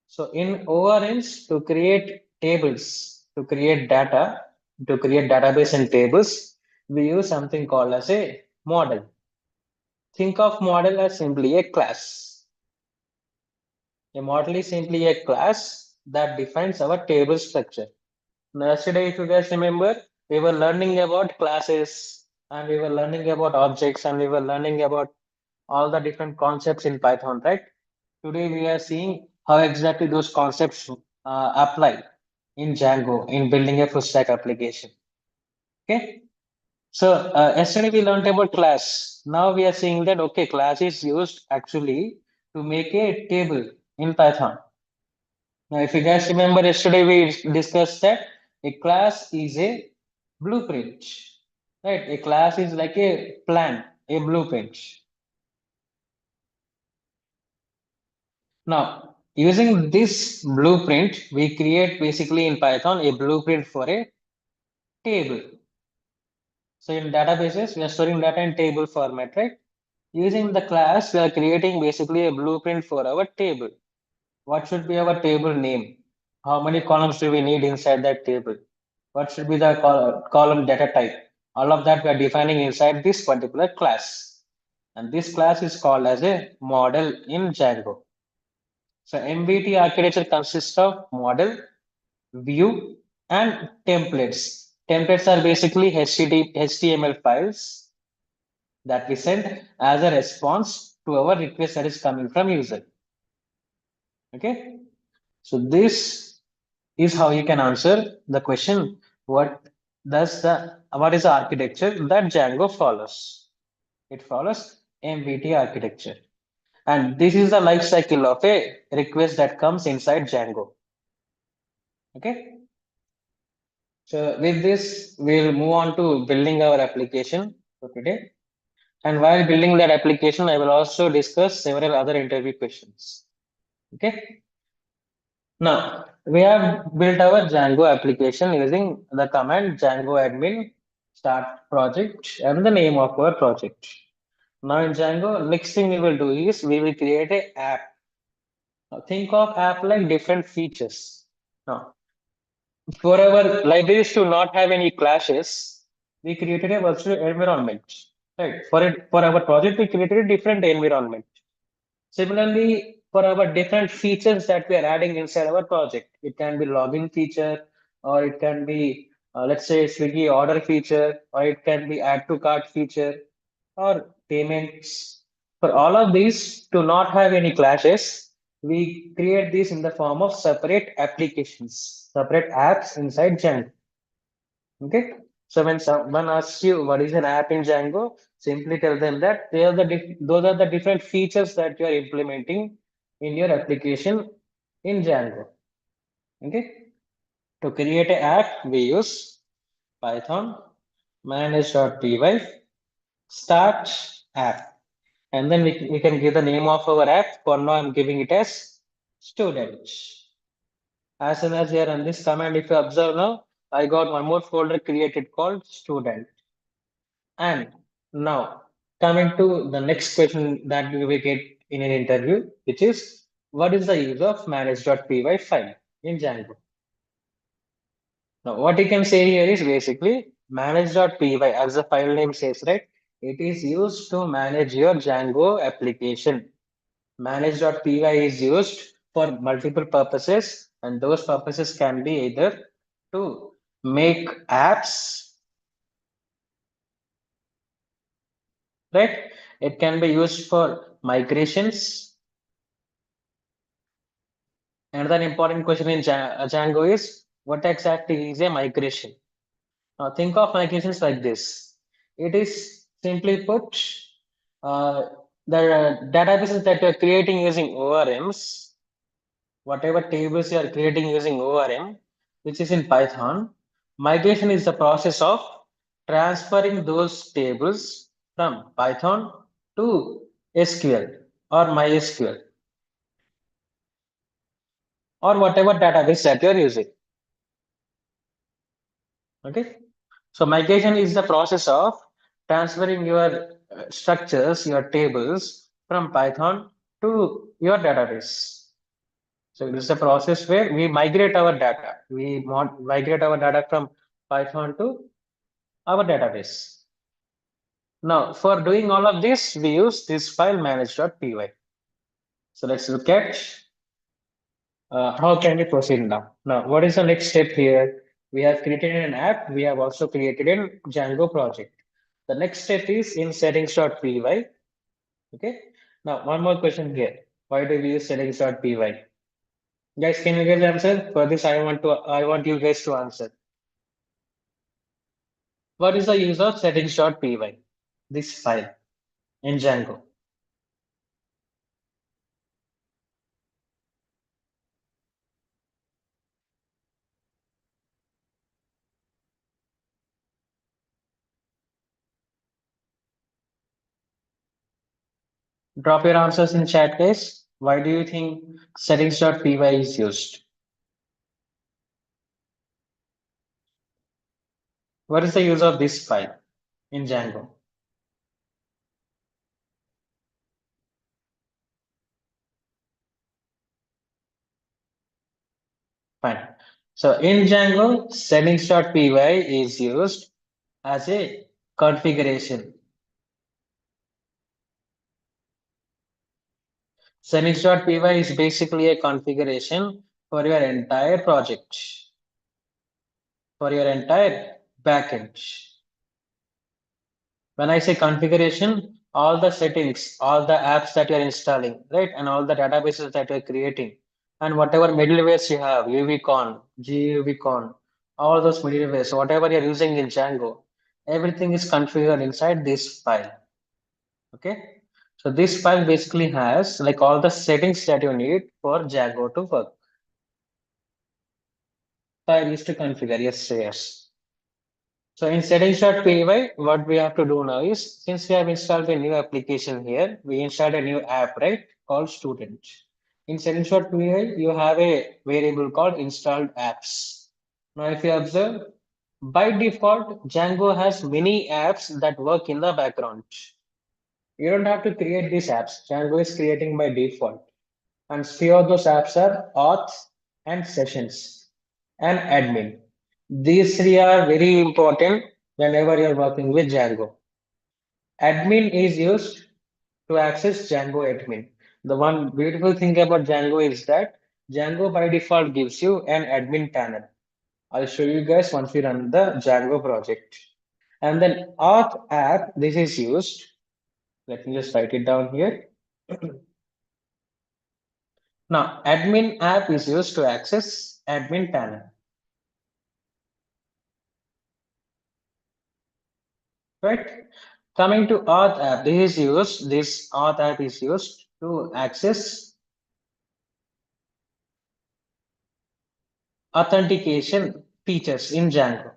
So in ORMs, to create tables, to create data, to create database and tables, we use something called as a model. Think of model as simply a class. A model is simply a class that defines our table structure. Now, yesterday, if you guys remember, we were learning about classes and we were learning about objects and we were learning about all the different concepts in Python, right? Today we are seeing how exactly those concepts apply in Django in building a full stack application. Okay. So yesterday we learned about class. Now we are seeing that okay, class is used actually to make a table in Python. Now, if you guys remember yesterday we discussed that a class is a blueprint, right? A class is like a plan, a blueprint. Now, using this blueprint, we create basically in Python a blueprint for a table. So in databases, we are storing data in table format, right? Using the class, we are creating basically a blueprint for our table. What should be our table name? How many columns do we need inside that table? What should be the column data type? All of that we are defining inside this particular class. And this class is called as a model in Django. So MBT architecture consists of model, view, and templates. Templates are basically HTML files that we send as a response to our request that is coming from user. Okay. So this is how you can answer the question, what is the architecture that Django follows? It follows MBT architecture. And this is the life cycle of a request that comes inside Django. Okay. So with this, we'll move on to building our application for today. And while building that application, I will also discuss several other interview questions. Okay. Now, We have built our Django application using the command Django admin start project and the name of our project. Now in Django, next thing we will do is we will create a app. Now think of app like different features. Now, for our libraries to not have any clashes, we created a virtual environment. Right. For our project, we created a different environment. Similarly, for our different features that we are adding inside our project, it can be login feature, or it can be, let's say, Swiggy order feature, or it can be add to cart feature, or payments. For all of these to not have any clashes, we create these in the form of separate applications, separate apps inside Django. Okay. So when someone asks you what is an app in Django, simply tell them that they are those are the different features that you are implementing in your application in Django. Okay. To create an app, we use Python manage.py start app. And then we can give the name of our app. For now, I'm giving it as student. As soon as you run this command, if you observe now, I got one more folder created called student. And now, coming to the next question that we will get in an interview, which is what is the use of manage.py file in Django? Now, what you can say here is basically manage.py, as the file name says, right? It is used to manage your Django application. Manage.py is used for multiple purposes, and those purposes can be either to make apps, right? It can be used for migrations. Another important question in Django is what exactly is a migration? Now think of migrations like this. It is simply put, uh, the databases that you're creating using ORMs, whatever tables you are creating using ORM, which is in Python, migration is the process of transferring those tables from Python to SQL or MySQL or whatever database that you're using. Okay. So migration is the process of transferring your structures, your tables from Python to your database. So this is a process where we migrate our data. We migrate our data from Python to our database. Now, for doing all of this, we use this file manage.py. So let's look at how can we proceed now. Now, what is the next step here? We have created an app. We have also created a Django project. The next step is in settings.py. Okay. Now, one more question here. Why do we use settings.py? Guys, can you guys answer? For this, I want you guys to answer. What is the use of settings.py? This file in Django. Drop your answers in chat, guys. Why do you think settings.py is used? What is the use of this file in Django? Fine. So in Django, settings.py is used as a configuration. Settings.py is basically a configuration for your entire project, for your entire backend. When I say configuration, all the settings, all the apps that you're installing, right, and all the databases that you're creating, and whatever middlewares you have, UVCon, GUVCon, all those middlewares, whatever you're using in Django, everything is configured inside this file. Okay. So this file basically has like all the settings that you need for Django to work. File is to configure. Yes, yes. So in settings.py, what we have to do now is, since we have installed a new application here, we installed a new app, right, called student. In settings.py, you have a variable called installed apps. Now, if you observe, by default, Django has many apps that work in the background. You don't have to create these apps. Django is creating by default. And few of those apps are auth and sessions and admin. These three are very important whenever you're working with Django. Admin is used to access Django admin. The one beautiful thing about Django is that Django by default gives you an admin panel. I'll show you guys once we run the Django project. And then auth app, this is used. Let me just write it down here. Now, admin app is used to access admin panel, right? Coming to auth app, this auth app is used to access authentication features in Django.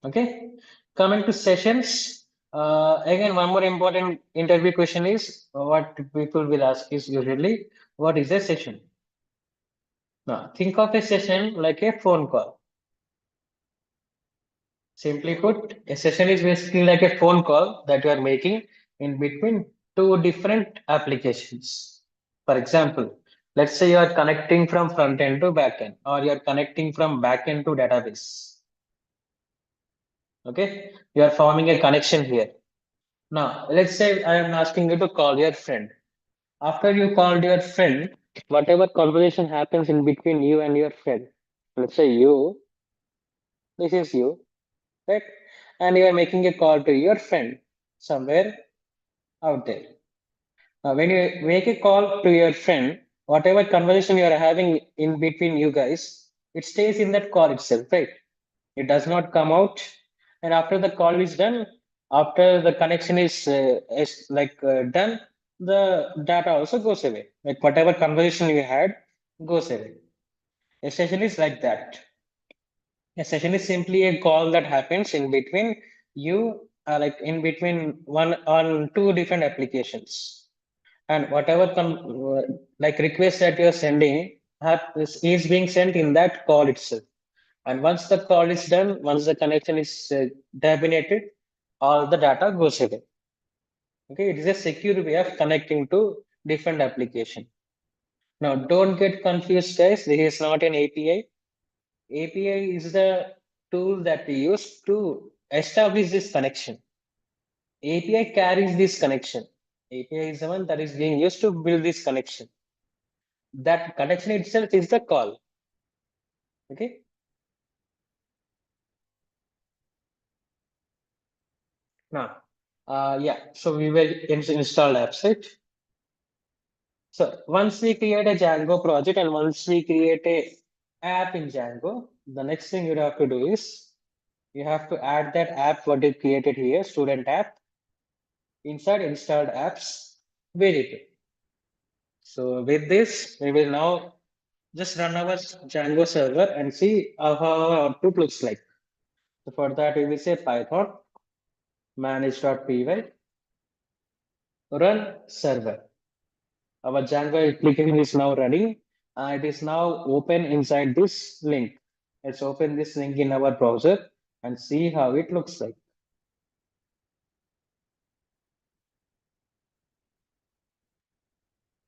Okay. Coming to sessions, again, one more important interview question is what people will ask is usually what is a session? Now, think of a session like a phone call. Simply put, a session is basically like a phone call that you are making in between two different applications. For example, let's say you are connecting from front end to back end, or you are connecting from back end to database. Okay, you are forming a connection here. Now, let's say I am asking you to call your friend. After you called your friend, whatever conversation happens in between you and your friend, let's say this is you, right? And you are making a call to your friend somewhere out there. Now, when you make a call to your friend, whatever conversation you are having in between you guys, it stays in that call itself, right? It does not come out. And after the call is done, after the connection is done, the data also goes away. Like whatever conversation you had goes away. A session is like that. A session is simply a call that happens in between like in between one on two different applications. And whatever like request that you're sending is being sent in that call itself. And once the call is done, once the connection is terminated, all the data goes away. Okay, it is a secure way of connecting to different application. Now, don't get confused, guys. This is not an API. API is the tool that we use to establish this connection. API carries this connection. API is the one that is being used to build this connection. That connection itself is the call. Okay. Now, yeah. So we will install apps, right? So once we create a Django project and once we create a app in Django, the next thing you have to do is you have to add that app what you created here, student app, inside installed apps variable. So with this, we will now just run our Django server and see how our output looks like. So for that, we will say Python manage.py run server. Our Django application is now running. It is now open inside this link. Let's open this link in our browser and see how it looks like.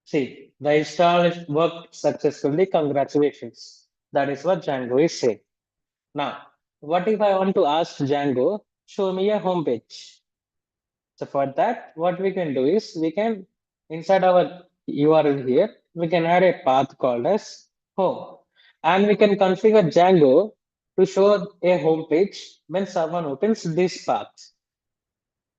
See, the install worked successfully. Congratulations. That is what Django is saying. Now, what if I want to ask Django, show me a home page? So for that, what we can do is we can, inside our URL here, we can add a path called as home. And we can configure Django to show a home page when someone opens this path.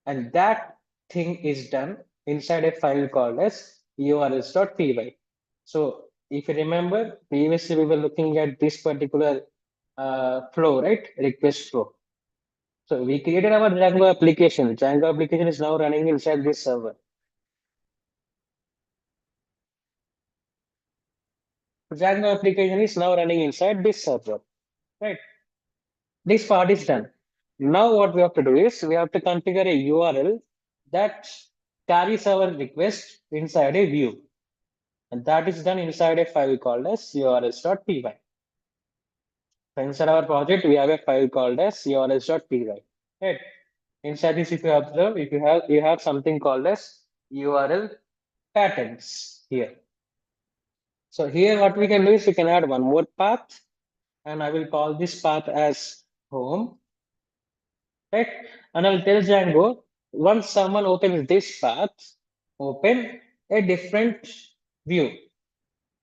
And that thing is done inside a file called as urls.py. So if you remember, previously we were looking at this particular flow, right? Request flow. So we created our Django application. Django application is now running inside this server. Django application is now running inside this server, right? This part is done. Now what we have to do is we have to configure a URL that carries our request inside a view. And that is done inside a file called as urs.py. So inside our project, we have a file called as urs.py. Right? Inside this, if you observe, if you have something called as URL patterns here. So here what we can do is we can add one more path, and I will call this path as home, right? And I'll tell Django, once someone opens this path, open a different view.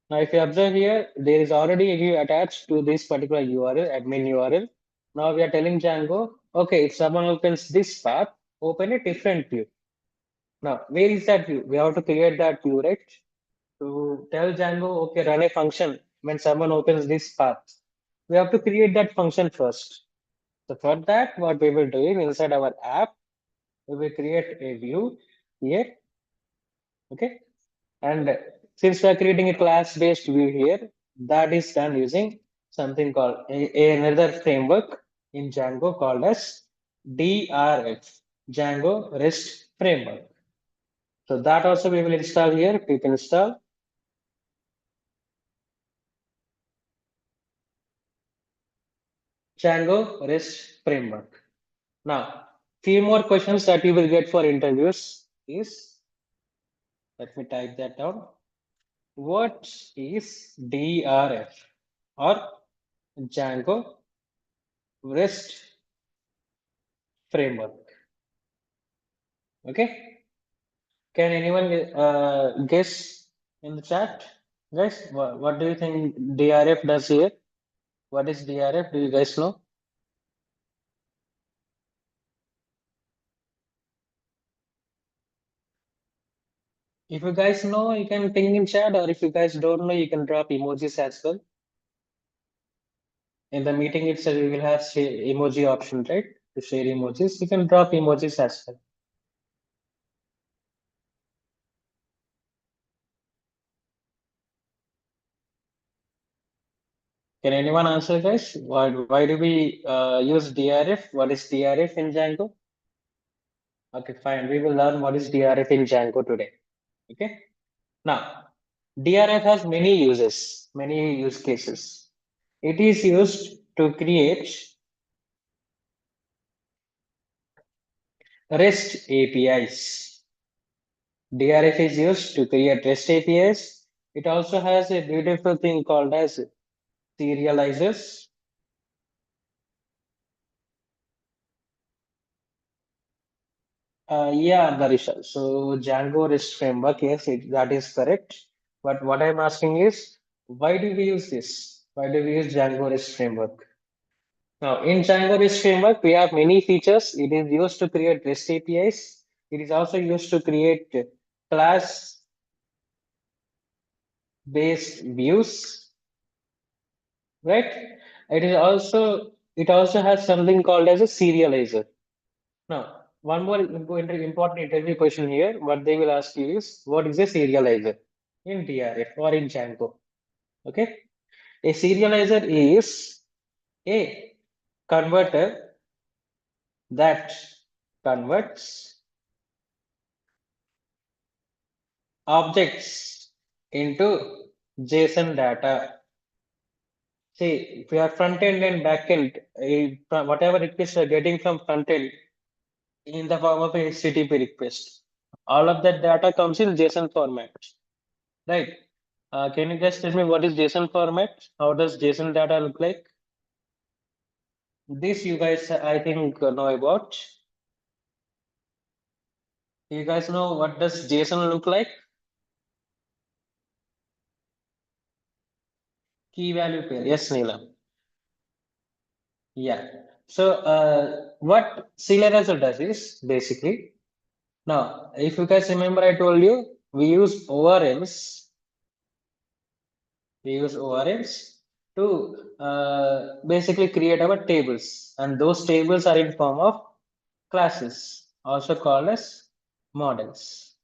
Now, if you observe here, there is already a view attached to this particular URL, admin URL. Now we are telling Django, okay, if someone opens this path, open a different view. Now, where is that view? We have to create that view, right? To tell Django, okay, run a function when someone opens this path. We have to create that function first. So for that, what we will do is inside our app, we will create a view here, okay? And since we are creating a class-based view here, that is done using something called another framework in Django called as DRF, Django REST Framework. So that also we will install here. Click install. Django REST Framework. Now, few more questions that you will get for interviews is, let me type that down. What is DRF or Django REST Framework? Okay. Can anyone guess in the chat? Guys, what do you think DRF does here? What is DRF? Do you guys know? If you guys know, you can ping in chat, or if you guys don't know, you can drop emojis as well. In the meeting itself, we will have emoji option, right? To share emojis, you can drop emojis as well. Can anyone answer, guys? Why do we use DRF? What is DRF in Django? Okay, fine. We will learn what is DRF in Django today. Okay. Now, DRF has many uses, many use cases. It is used to create REST APIs. DRF is used to create REST APIs. It also has a beautiful thing called as serializers. Yeah, Narisha. So Django REST framework, yes, that is correct. But what I'm asking is, why do we use this? Why do we use Django REST framework? Now, in Django REST framework, we have many features. It is used to create REST APIs. It is also used to create class-based views, right? It also has something called as a serializer. Now, one more important interview question here. What they will ask you is, what is a serializer in DRF or in Django? Okay, a serializer is a converter that converts objects into JSON data. See, if you are front end and back end, whatever requests you are getting from front end in the form of a HTTP request, all of that data comes in JSON format, right? Can you guys tell me what is JSON format? How does JSON data look like? This you guys, I think, know about. You guys know what does JSON look like? Key value pair. Yes, Neelam. Yeah. So what serializer does is basically, now if you guys remember, I told you we use ORMs. We use ORMs to basically create our tables, and those tables are in form of classes, also called as models.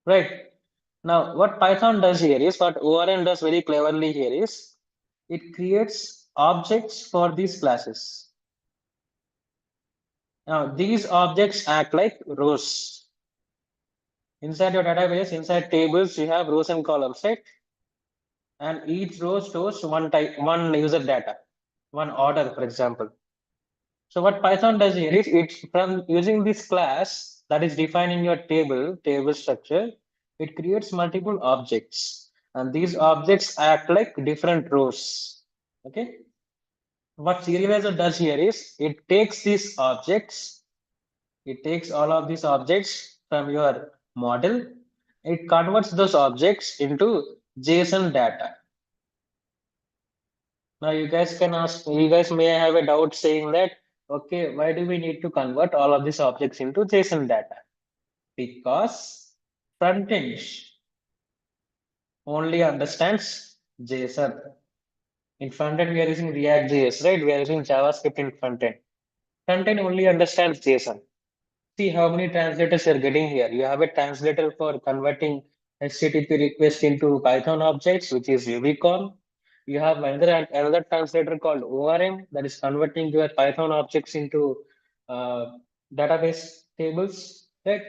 Right. Now, what Python does here is, what ORM does very cleverly here is, it creates objects for these classes. Now, these objects act like rows. Inside your database, inside tables, you have rows and columns, right? And each row stores one user data, one order, for example. So what Python does here is it's from using this class that is defined in your table structure, it creates multiple objects. And these objects act like different rows. Okay. What serializer does here is it takes all of these objects from your model, it converts those objects into JSON data. Now you guys may have a doubt saying that, okay, why do we need to convert all of these objects into JSON data? Because frontend only understands JSON. In frontend, we are using React.js, right? We are using JavaScript in frontend. Frontend only understands JSON. See how many translators you're getting here. You have a translator for converting HTTP request into Python objects, which is Unicorn. You have another translator called ORM that is converting your Python objects into uh, database tables, right?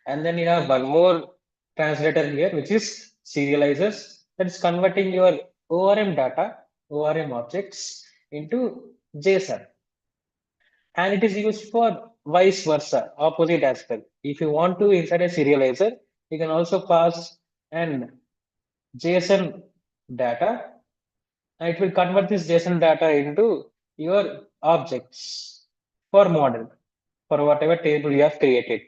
And then you have one more translator here, which is serializers that is converting your ORM data, ORM objects into JSON, and it is used for vice versa, opposite as well. If you want to insert a serializer, you can also pass an JSON data, and it will convert this JSON data into your objects for model, for whatever table you have created.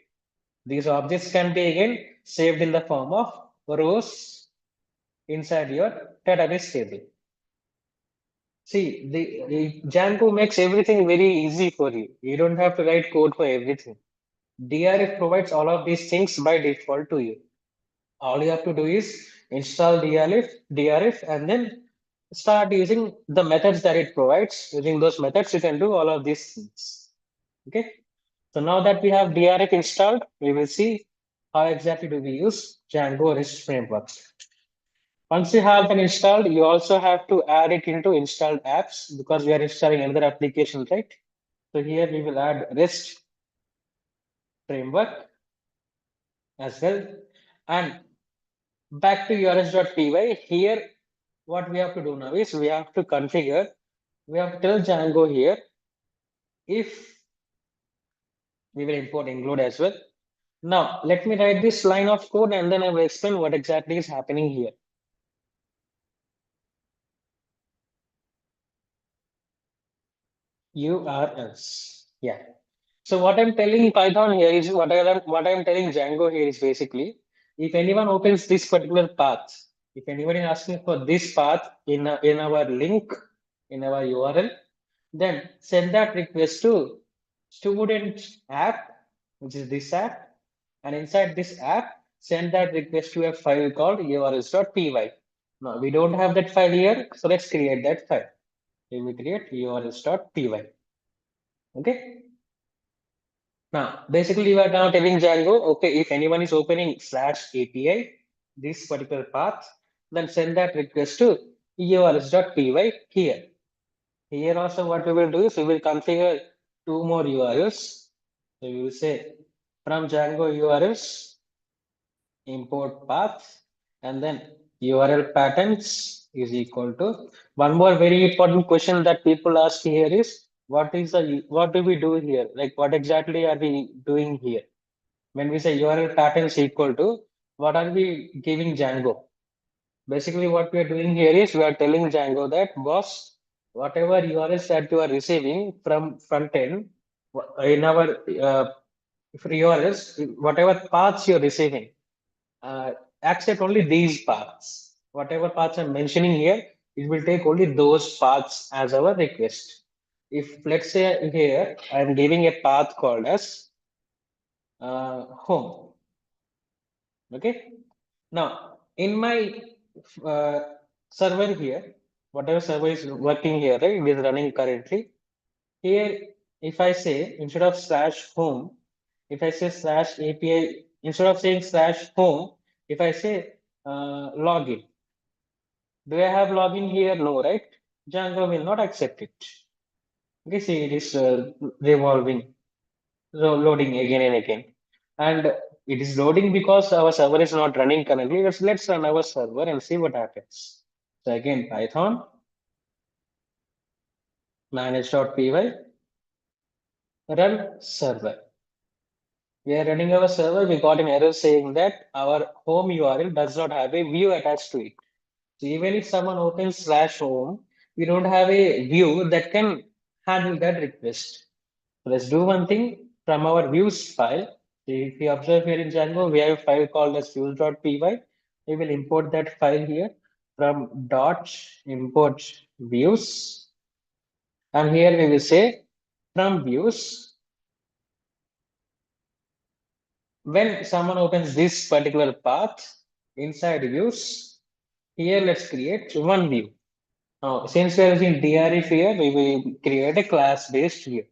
These objects can be again saved in the form of rows inside your database table. See, the Django makes everything very easy for you. You don't have to write code for everything. DRF provides all of these things by default to you. All you have to do is install DRF, and then start using the methods that it provides. Using those methods, you can do all of these things. Okay. So now that we have DRF installed, we will see how exactly do we use Django REST framework. Once you have them installed, you also have to add it into installed apps because we are installing another application, right? So here we will add REST framework as well. And back to urs.py, here what we have to do now is we have to configure, we have to tell Django here if we will import include as well. Now, let me write this line of code and then I will explain what exactly is happening here. URLs. Yeah. So what I'm telling Python here is what I'm telling Django here is basically if anyone opens this particular path, if anyone is asking for this path in our link in our URL, then send that request to student app, which is this app, and inside this app, send that request to a file called urs.py. Now we don't have that file here, so let's create that file. We will create urs.py. Okay. Now, basically, you are now telling Django, okay, if anyone is opening slash API, this particular path, then send that request to urs.py here. Here also what we will do is we will configure two more URLs. So we will say from Django URLs, import path, and then URL patterns is equal to one more very important question that people ask here is what do we do here? Like what exactly are we doing here? When we say URL patterns equal to what are we giving Django? Basically, what we are doing here is we are telling Django that boss, whatever URLs that you are receiving from front end in our for URLs, whatever paths you're receiving, uh, accept only these paths. Whatever paths I'm mentioning here, it will take only those paths as our request. If let's say here I'm giving a path called as home. Okay. Now, in my uh, server here, whatever server is working here, right, it is running currently. Here, if I say instead of slash home, if I say slash API, instead of saying slash home, if I say login, do I have login here? No, right? Django will not accept it. Okay, see, it is revolving, so loading again and again. And It is loading because our server is not running currently. Let's run our server and see what happens. So again, Python manage.py run server. We are running our server. We got an error saying that our home URL does not have a view attached to it. So even if someone opens slash home, we don't have a view that can handle that request. So let's do one thing from our views file. So if you observe here in Django, we have a file called as views.py. We will import that file here from dot import views. And here we will say from views, when someone opens this particular path inside views, here let's create one view. Now, since we are using DRF here, we will create a class based here.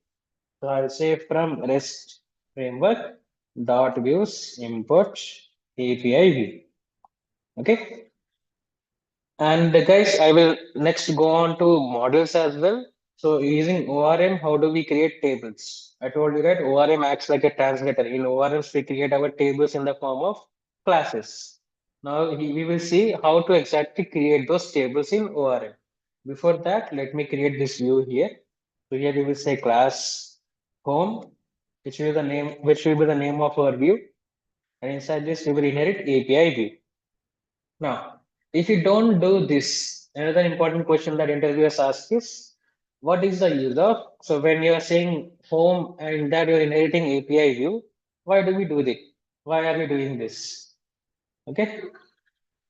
So I'll say from REST framework dot views import API view. Okay. And guys, I will next go on to models as well. So using ORM, how do we create tables? I told you that ORM acts like a translator. In ORMs, we create our tables in the form of classes. Now we will see how to exactly create those tables in ORM. Before that, let me create this view here. So here we will say class home, which will be the name of our view. And inside this, we will inherit API view. Now, if you don't do this, another important question that interviewers ask is, what is the use of? So when you are saying home and that you're inheriting API view, why do we do this? Why are we doing this? Okay,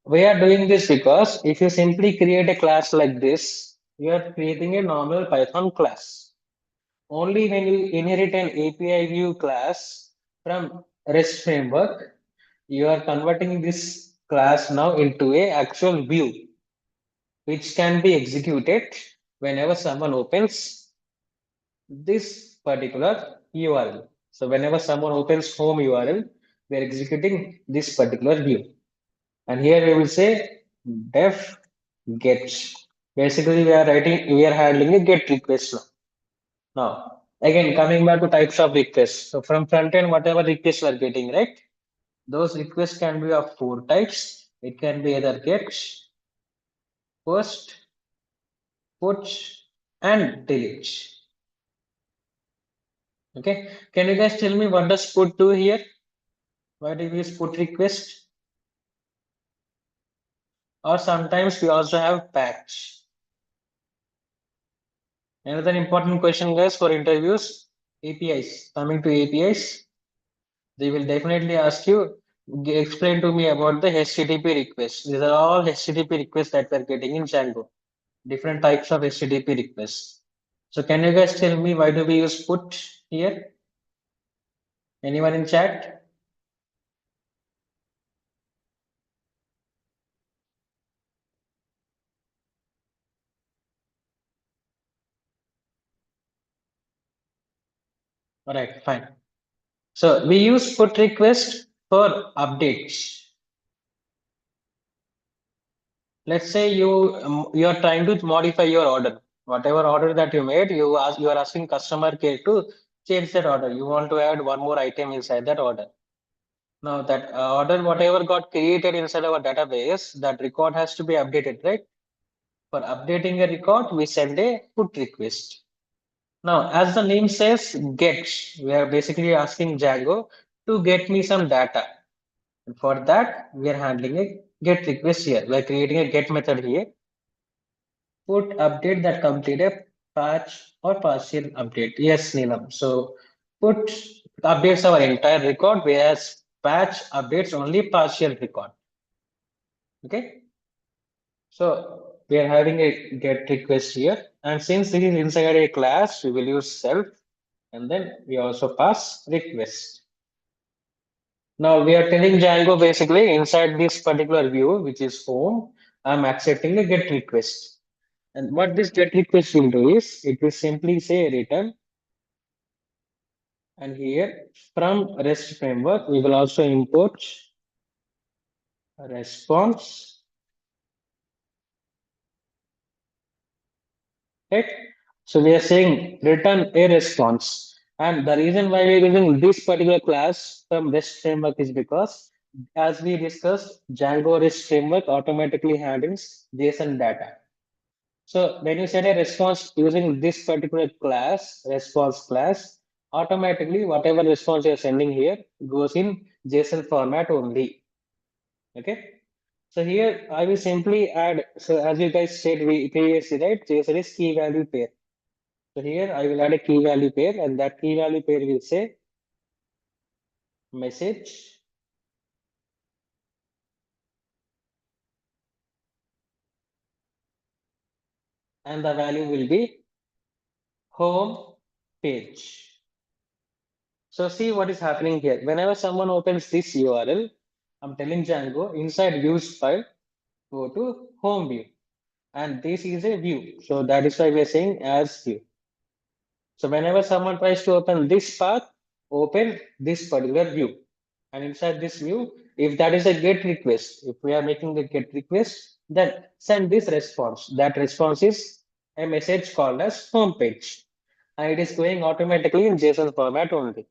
we are doing this because if you simply create a class like this, you are creating a normal Python class. Only when you inherit an API view class from REST framework, you are converting this class now into a actual view, which can be executed whenever someone opens this particular URL. So whenever someone opens home URL, we are executing this particular view. And here we will say def get. Basically, we are handling a get request now. Now, again, coming back to types of requests. So from front end, whatever requests you are getting, right? Those requests can be of four types. It can be either get, post, put, and delete. Okay. Can you guys tell me what does put do here? Why do we use put request? Or sometimes we also have patch. Another important question, guys, for interviews, APIs. Coming to APIs, they will definitely ask you, explain to me about the HTTP requests. These are all HTTP requests that we're getting in Django. Different types of HTTP requests. So can you guys tell me why do we use put here? Anyone in chat? All right, fine. So we use put request for updates. Let's say you are trying to modify your order. Whatever order that you made, you are asking customer care to change that order. You want to add one more item inside that order. Now that order, whatever got created inside our database, that record has to be updated, right? For updating a record, we send a put request. Now, as the name says, get, we are basically asking Django to get me some data. And for that, we are handling a get request here. We are creating a get method here. Put update that complete a patch or partial update. Yes, Neelam. So put updates our entire record, whereas patch updates only partial record. Okay. So we are having a get request here. And since this is inside a class, we will use self and then we also pass request. Now we are telling Django basically inside this particular view, which is home, I'm accepting a get request. And what this get request will do is it will simply say return. And here from REST framework, we will also import response. Right? So we are saying return a response. And the reason why we're using this particular class from REST framework is because, as we discussed, Django REST framework automatically handles JSON data. So when you set a response using this particular class, response class, automatically whatever response you're sending here goes in JSON format only. Okay. So here I will simply add, so as you guys said previously, right? JSON is key value pair. So here I will add a key value pair, and that key value pair will say message, and the value will be home page. So see what is happening here. Whenever someone opens this URL, I'm telling Django inside views file, go to home view. And this is a view. So that is why we're saying as view. So whenever someone tries to open this path, open this particular view. And inside this view, if that is a get request, if we are making a get request, then send this response. That response is a message called as home page. And it is going automatically in JSON format only.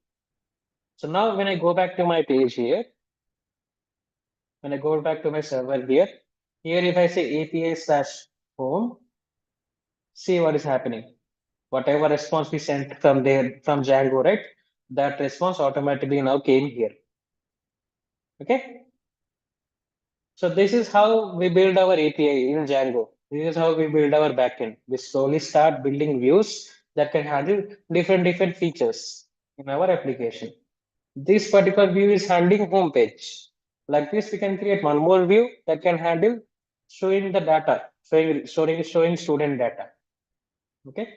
So now when I go back to my page here, when I go back to my server here, here if I say API slash home, see what is happening. Whatever response we sent from there from Django, right? That response automatically now came here. Okay. So this is how we build our API in Django. This is how we build our backend. We slowly start building views that can handle different features in our application. This particular view is handling home page. Like this, we can create one more view that can handle showing the data, showing student data. Okay.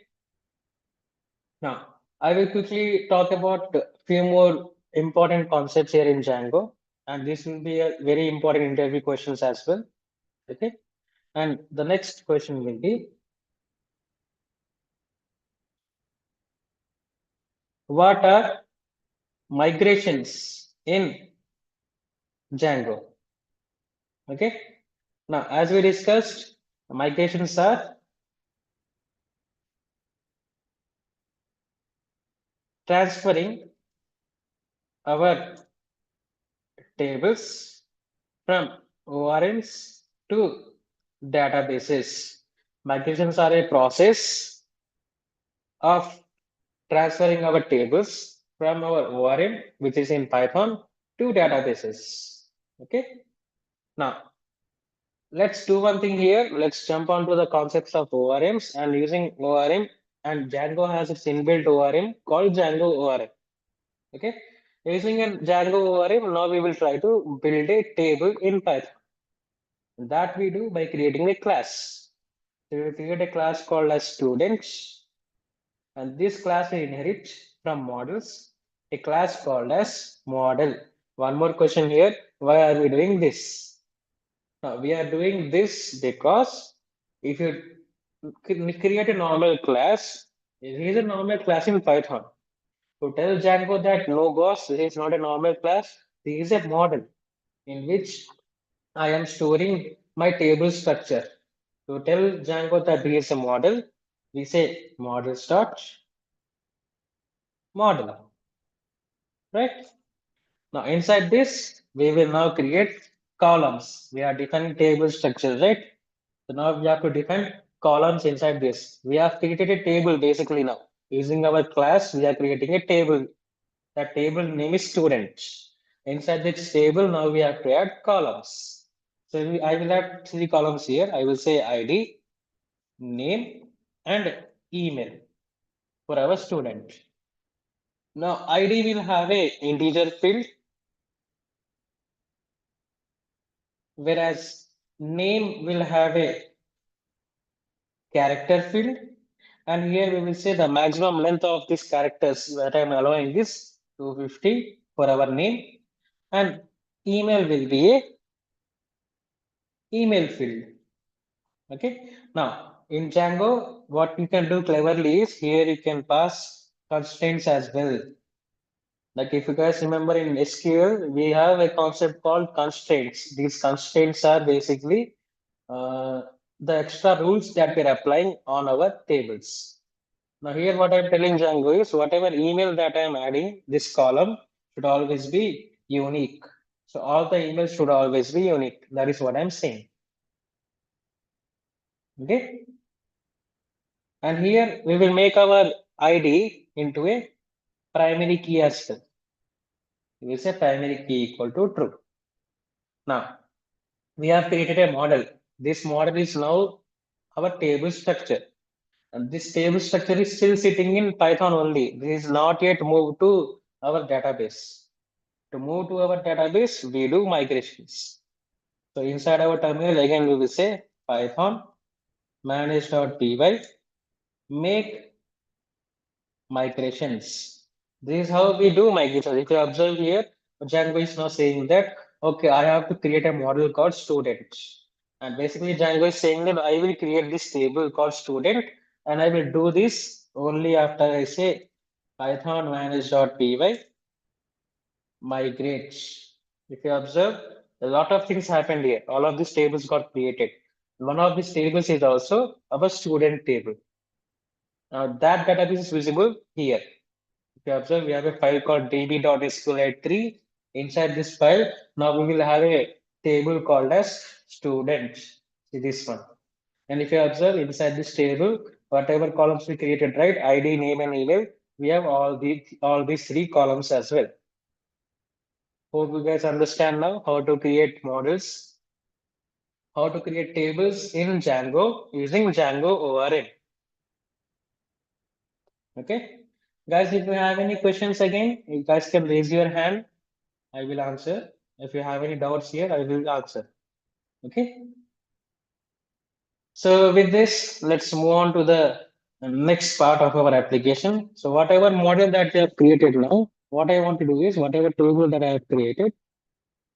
Now, I will quickly talk about a few more important concepts here in Django, and this will be a very important interview questions as well. Okay. And the next question will be, what are migrations in Django? Okay. Now, as we discussed, migrations are transferring our tables from ORMs to databases. Migrations are a process of transferring our tables from our ORM, which is in Python, to databases. Okay. Now, let's do one thing here. Let's jump onto the concepts of ORMs and using ORM. And Django has its inbuilt ORM called Django ORM. Okay. Using a Django ORM, now we will try to build a table in Python. That we do by creating a class. So we create a class called as students, and this class will inherit from models a class called as model. One more question here. Why are we doing this? Now, we are doing this because if you create a normal class, it is a normal class in Python. To tell Django that no boss, this is not a normal class, this is a model in which I am storing my table structure. To tell Django that this is a model, we say models dot model, right? Now inside this, we will now create columns. We are defining table structures, right? So now we have to define columns inside this. We have created a table basically now. Using our class, we are creating a table. That table name is students. Inside this table, now we have to add columns. So I will add three columns here. I will say ID, name, and email for our student. Now ID will have a integer field, whereas name will have a character field. And here we will say the maximum length of these characters that I am allowing is 250 for our name. And email will be a email field. Okay. Now in Django, what you can do cleverly is here you can pass constraints as well. Like if you guys remember in SQL, we have a concept called constraints. These constraints are basically uh, the extra rules that we're applying on our tables. Now here what I'm telling Django is whatever email that I'm adding, this column should always be unique. So all the emails should always be unique. That is what I'm saying. Okay. And here we will make our ID into a primary key as well. We will say primary key equal to true. Now we have created a model. This model is now our table structure. And this table structure is still sitting in Python only. This is not yet moved to our database. To move to our database, we do migrations. So inside our terminal, again, we will say Python manage.py make migrations. This is how we do migrations. If you observe here, Django is now saying that, okay, I have to create a model called student. And basically, Django is saying that I will create this table called student, and I will do this only after I say Python manage.py migrate. If you observe, a lot of things happened here. All of these tables got created. One of these tables is also our student table. Now that database is visible here. If you observe, we have a file called db.sqlite3. Inside this file, now we will have a table called as student. See this one. And if you observe inside this table, whatever columns we created, right? ID, name, and email, we have all these three columns as well. Hope you guys understand now how to create models, how to create tables in Django using Django ORM. Okay. Guys, if you have any questions again, you guys can raise your hand. I will answer. If you have any doubts here, I will answer. Okay. So with this, let's move on to the next part of our application. So whatever model that we have created now, what I want to do is whatever table that I have created,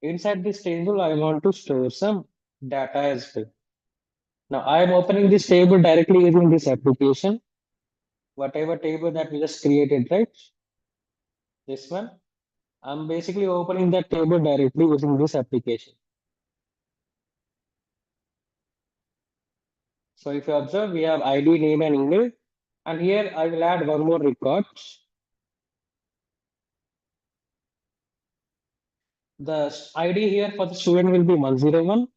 inside this table, I want to store some data as well. Now I am opening this table directly using this application. Whatever table that we just created, right? This one. I'm basically opening that table directly using this application. So if you observe, we have ID, name, and email. And here I will add one more record. The ID here for the student will be 101,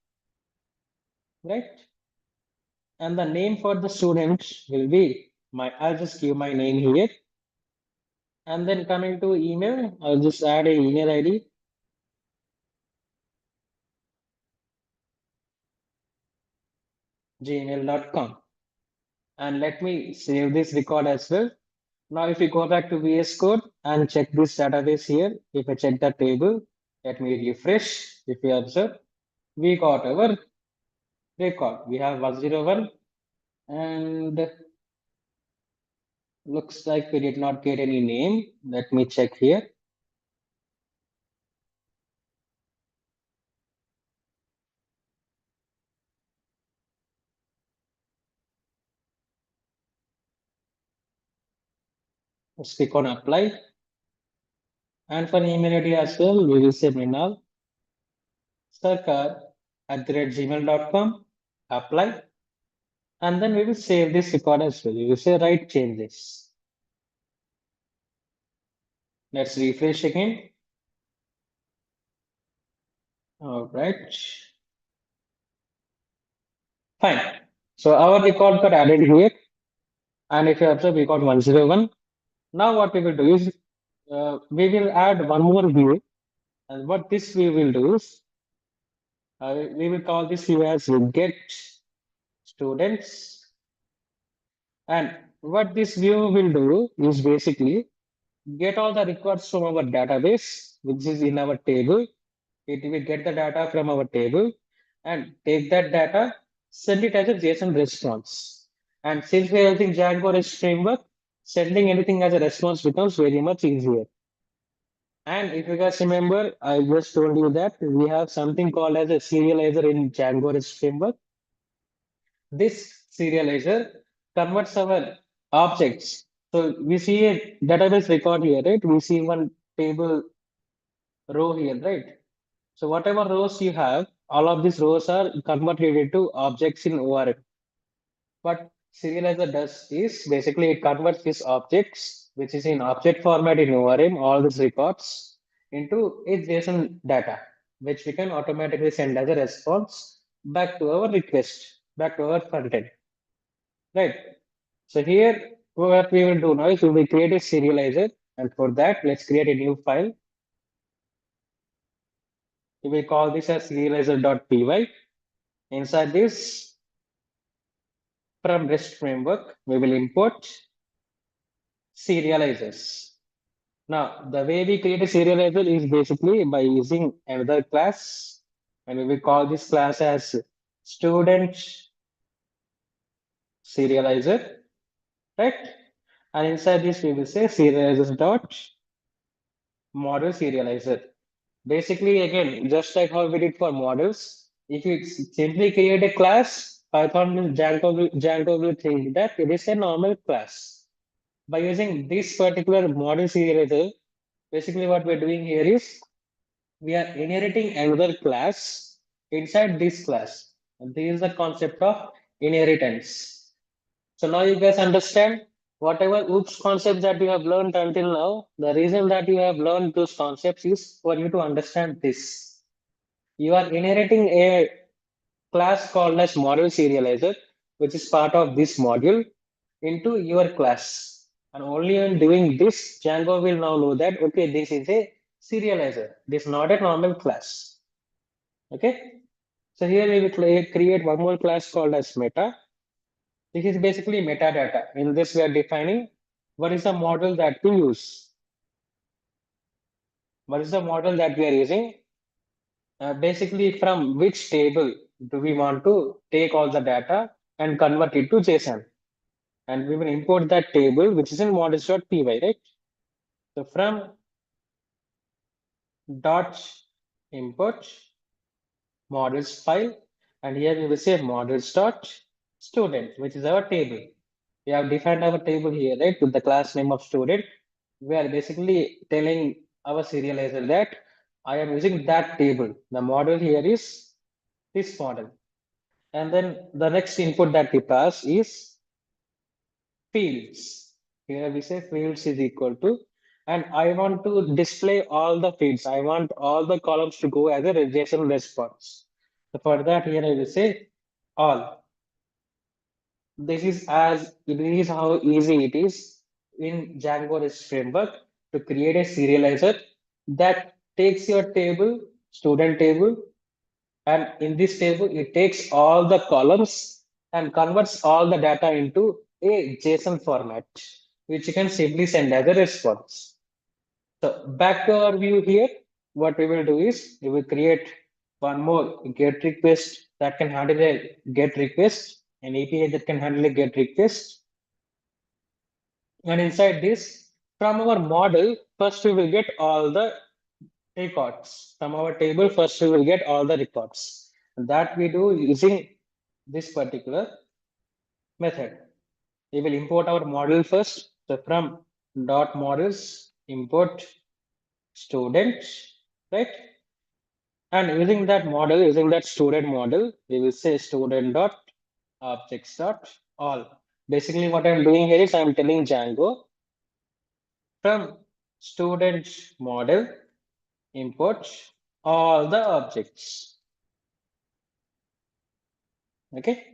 right? And the name for the student will be I'll just give my name here. And then coming to email, I'll just add a email ID, gmail.com. And let me save this record as well. Now, if we go back to VS Code and check this database here, if I check the table, let me refresh. If we observe, we got our record. We have 101 and looks like we did not get any name. Let me check here. Let's click on apply. And for email ID as well, we will say Mrinal sarkar@gmail.com. Apply. And then we will save this record as well. We will say write changes. Let's refresh again. All right. Fine. So our record got added here. And if you observe, we got 101. Now what we will do is we will add one more view. And what this view will do is we will call this view as get students. And what this view will do is basically get all the records from our database, which is in our table. It will get the data from our table and take that data, send it as a JSON response. And since we are using Django REST framework, sending anything as a response becomes very much easier. And if you guys remember, I just told you that we have something called as a serializer in Django REST framework. This serializer converts our objects. So we see a database record here, right? We see one table row here, right? So whatever rows you have, all of these rows are converted into objects in ORM. But serializer does is basically it converts these objects, which is in object format in ORM, all these records, into a JSON data, which we can automatically send as a response back to our request, back to our frontend, right? So here, what we will do now is we will create a serializer, and for that, let's create a new file. We will call this as serializer.py. Inside this, from REST framework, we will import serializers. Now, the way we create a serializer is basically by using another class, and we will call this class as student serializer, right? And inside this, we will say serializers dot model serializer. Basically, again, just like how we did for models, if you simply create a class, Python will Django will think that it is a normal class. By using this particular model serializer, basically what we're doing here is we are inheriting another class inside this class. And this is the concept of inheritance. So now you guys understand whatever OOPS concepts that you have learned until now, the reason that you have learned those concepts is for you to understand this. You are inheriting a class called as model serializer, which is part of this module, into your class. And only in doing this, Django will now know that, okay, this is a serializer. This is not a normal class. Okay. So here we will create one more class called as meta. This is basically metadata. In this, we are defining what is the model that we use. What is the model that we are using? Basically, from which table do we want to take all the data and convert it to JSON? And we will import that table, which is in models.py, right? So from dot import models file, and here we will say models dot student, which is our table. We have defined our table here, right, with the class name of student. We are basically telling our serializer that I am using that table. The model here is this model. And then the next input that we pass is fields. Here we say fields is equal to, and I want to display all the fields. I want all the columns to go as a JSON response. So for that, here I will say all. This is how easy it is in Django REST framework to create a serializer that takes your table, student table, and in this table, it takes all the columns and converts all the data into a JSON format, which you can simply send as a response. So back to our view here, what we will do is we will create one more GET request that can handle a GET request, an API that can handle a GET request. And inside this, from our model, first we will get all the records. From our table, first we will get all the records. And that we do using this particular method. We will import our model first. So from dot models, import student, right? And using that model, using that student model, we will say student dot objects dot all. Basically, what I'm doing here is I'm telling Django from student model, import all the objects. Okay.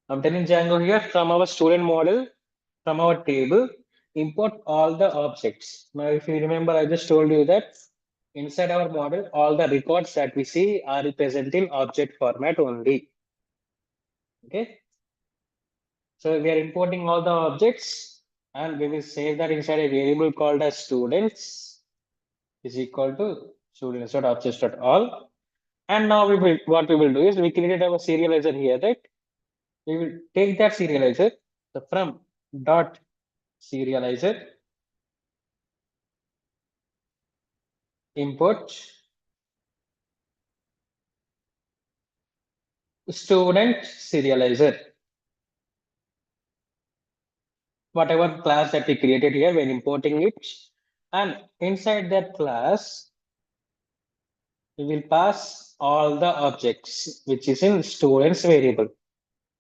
I'm telling Django here from our student model, from our table, import all the objects. Now, if you remember, I just told you that inside our model, all the records that we see are present in object format only. Okay. So we are importing all the objects and we will save that inside a variable called as students is equal to students.objects.all. And now what we will do is we created our serializer here, right? We will take that serializer. So from dot serializer import student serializer. Whatever class that we created here, we're importing it. And inside that class, we will pass all the objects, which is in students variable.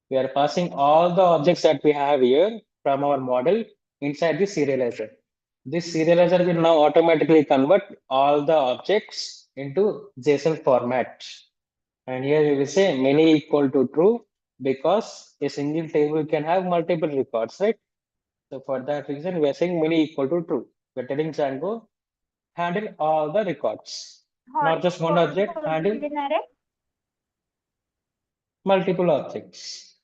We are passing all the objects that we have here from our model inside the serializer. This serializer will now automatically convert all the objects into JSON format. And here we will say many equal to true because a single table can have multiple records, right? So for that reason, we are saying many equal to true. We're telling Django handle all the records, not just one object, handle multiple objects.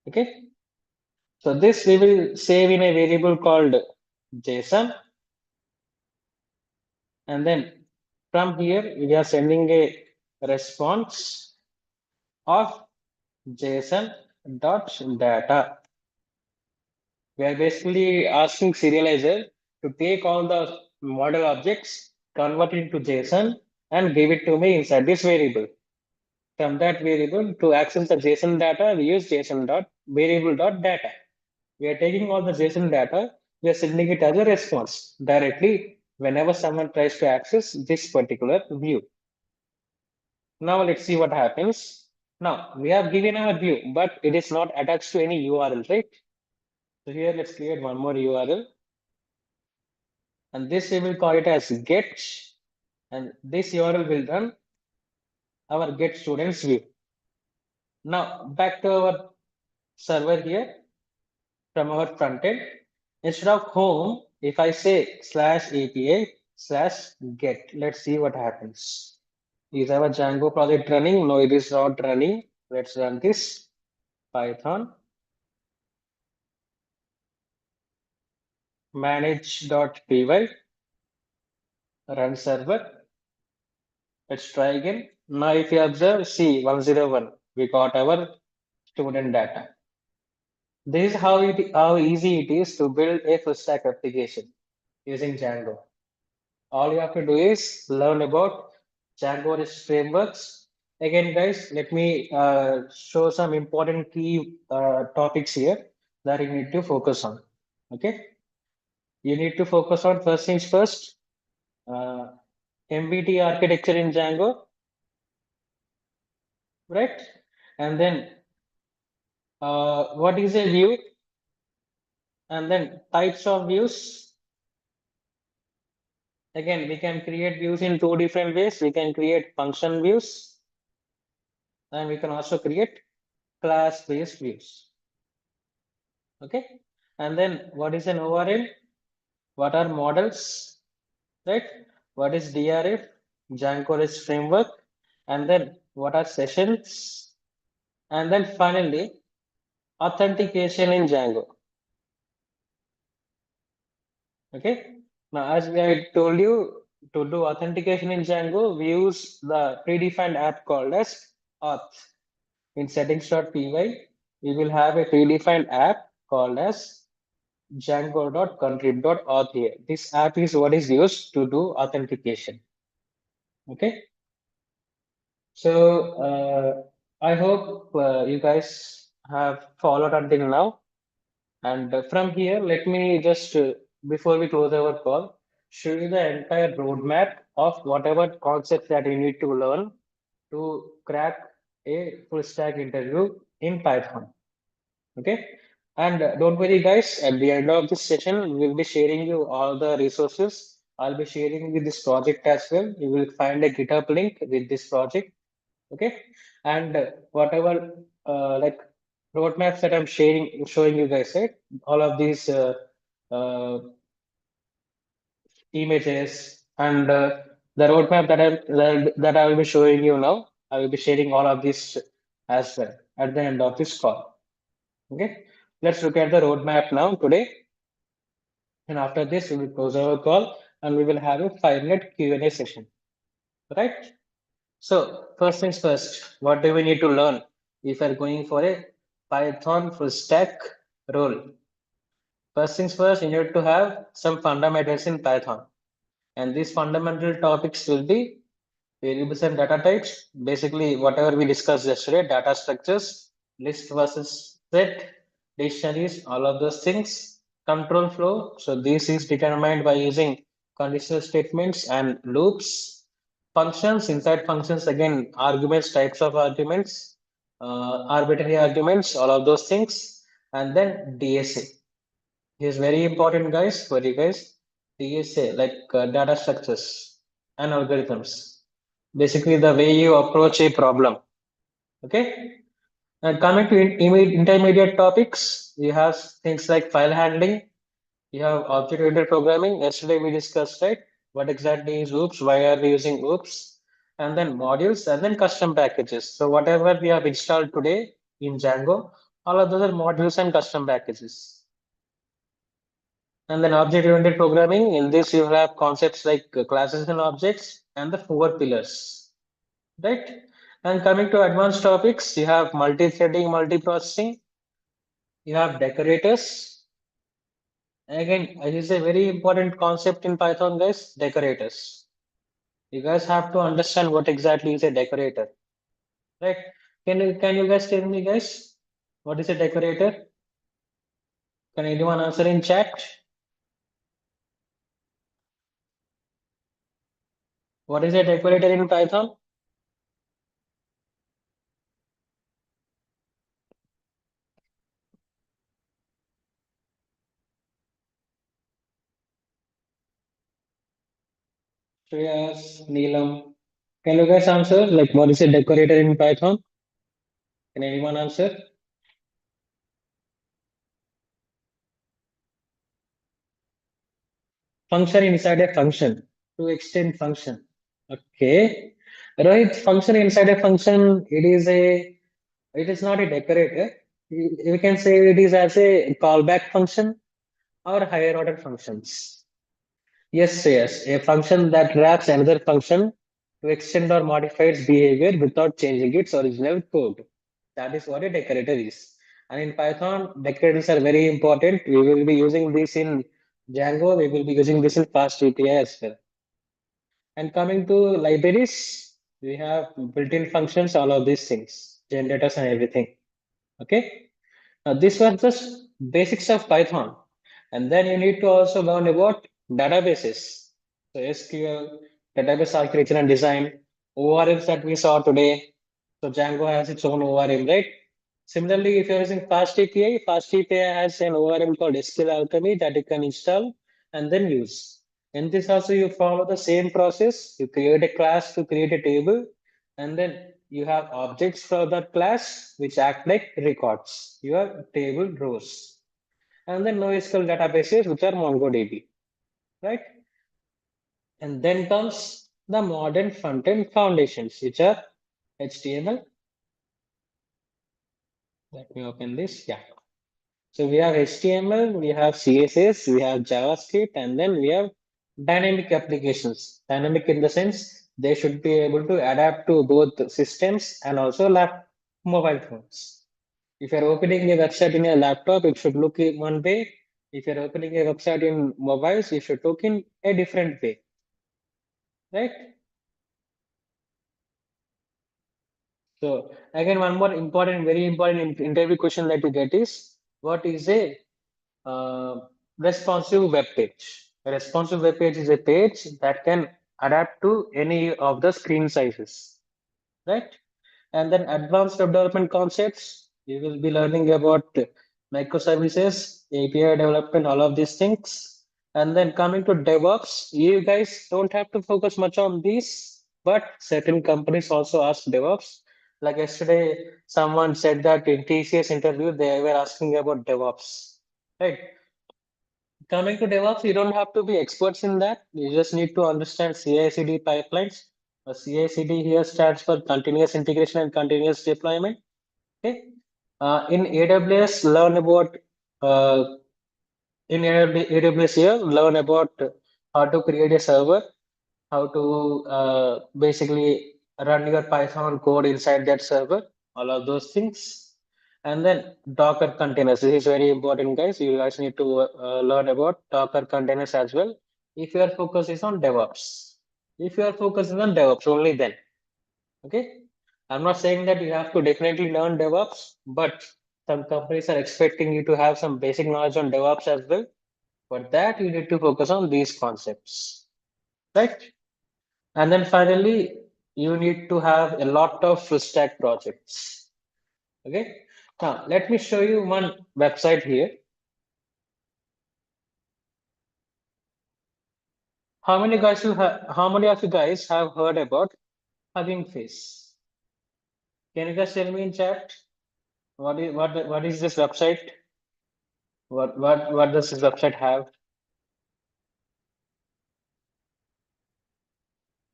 Okay. So this we will save in a variable called JSON, and then from here we are sending a response of JSON dot data. We are basically asking serializer to take all the model objects, convert it into JSON, and give it to me inside this variable. From that variable to access the JSON data, we use JSON dot variable dot data. We are taking all the JSON data, we are sending it as a response directly whenever someone tries to access this particular view. Now let's see what happens. Now we have given our view, but it is not attached to any URL, right? So here let's create one more URL, and this we will call it as get, and this URL will run our get students view. Now back to our server here from our front end. Instead of home, if I say slash API slash get, let's see what happens. Is our Django project running? No, it is not running. Let's run this Python manage.py run server. Let's try again. Now, if you observe, see 101, we got our student data. This is how easy it is to build a full stack application using Django. All you have to do is learn about Django REST frameworks. Again, guys, let me show some important key topics here that you need to focus on. Okay, you need to focus on first things first, uh, MBT architecture in Django, right? And then what is a view? And then types of views. Again, we can create views in two different ways. We can create function views, and we can also create class-based views. Okay. And then what is an ORM? What are models? Right? What is DRF? Django REST framework. And then what are sessions? And then finally, authentication in Django. Okay. Now, as I told you, to do authentication in Django, we use the predefined app called as auth. In settings.py, we will have a predefined app called as django.contrib.auth here. This app is what is used to do authentication. Okay. So I hope you guys have followed until now. And from here, let me just, before we close our call, show you the entire roadmap of whatever concepts that you need to learn to crack a full stack interview in Python. Okay. And don't worry, guys, at the end of this session, we'll be sharing you all the resources. I'll be sharing with this project as well. You will find a GitHub link with this project. Okay. And whatever like roadmaps that I'm showing you guys, right? All of these uh, images and the roadmap that I will be showing you now. I will be sharing all of this as well at the end of this call. Okay, let's look at the roadmap now today. And after this, we will close our call and we will have a 5-minute Q&A session. Right? So first things first, what do we need to learn if we're going for a Python full stack role? First things first, you need to have some fundamentals in Python. And these fundamental topics will be variables and data types. Basically, whatever we discussed yesterday, data structures, list versus set, dictionaries, all of those things. Control flow. So this is determined by using conditional statements and loops. Functions, inside functions, again, arguments, types of arguments. arbitrary arguments, all of those things, and then DSA. Is very important, guys, for you guys. DSA, like data structures and algorithms. Basically, the way you approach a problem. Okay. And coming to intermediate topics, you have things like file handling. You have object-oriented programming. Yesterday we discussed, right? What exactly is OOPS? Why are we using OOPS? And then modules, and then custom packages. So whatever we have installed today in Django, all of those are modules and custom packages. And then object-oriented programming, in this you have concepts like classes and objects and the four pillars, right? And coming to advanced topics, you have multi-threading, multi-processing, you have decorators. Again, it is a very important concept in Python, guys, decorators. You guys have to understand what exactly is a decorator, right? Can you guys tell me, guys, what is a decorator? Can anyone answer in chat? What is a decorator in Python? Shreyas, Neelam. Can you guys answer? Like, what is a decorator in Python? Can anyone answer? Function inside a function to extend function. Okay. Rohit, function inside a function, it is not a decorator. You can say it is as a callback function or higher order functions. Yes, yes, a function that wraps another function to extend or modify its behavior without changing its original code. That is what a decorator is. And in Python, decorators are very important. We will be using this in Django. We will be using this in fast API as well. And coming to libraries, we have built-in functions, all of these things, generators and everything. Okay. Now, this was just basics of Python. And then you need to also learn about databases. So SQL, database architecture and design, ORMs that we saw today. So Django has its own ORM, right? Similarly, if you're using Fast API, Fast API has an ORM called SQL Alchemy that you can install and then use. In this also, you follow the same process. You create a class to create a table, and then you have objects for that class which act like records, your table rows. And then NoSQL databases, which are MongoDB, right? And then comes the modern front-end foundations, which are HTML. Let me open this. Yeah. So we have HTML, we have CSS, we have JavaScript, and then we have dynamic applications. Dynamic in the sense they should be able to adapt to both systems and also mobile phones. If you're opening a website in a laptop, it should look in one way. If you're opening a website in mobiles, it should look in a different way, right? So again, one more important, very important interview question that you get is, what is a responsive web page? A responsive web page is a page that can adapt to any of the screen sizes, right? And then advanced web development concepts, you will be learning about microservices, API development, all of these things. And then coming to DevOps, you guys don't have to focus much on these, but certain companies also ask DevOps. Like yesterday, someone said that in TCS interview, they were asking about DevOps, right? Coming to DevOps, you don't have to be experts in that. You just need to understand CI/CD pipelines. CI/CD here stands for continuous integration and continuous deployment. Okay. In AWS, learn about uh, in AWS here, learn about how to create a server, how to basically run your Python code inside that server, all of those things. And then Docker containers. This is very important, guys. You guys need to learn about Docker containers as well. If your focus is on DevOps, if your focus is on DevOps, only then. Okay. I'm not saying that you have to definitely learn DevOps, but some companies are expecting you to have some basic knowledge on DevOps as well. For that, you need to focus on these concepts, right? And then finally, you need to have a lot of full stack projects. Okay. Now let me show you one website here. How many of you guys have heard about Hugging Face? Can you guys tell me in chat? What is this website? What does this website have?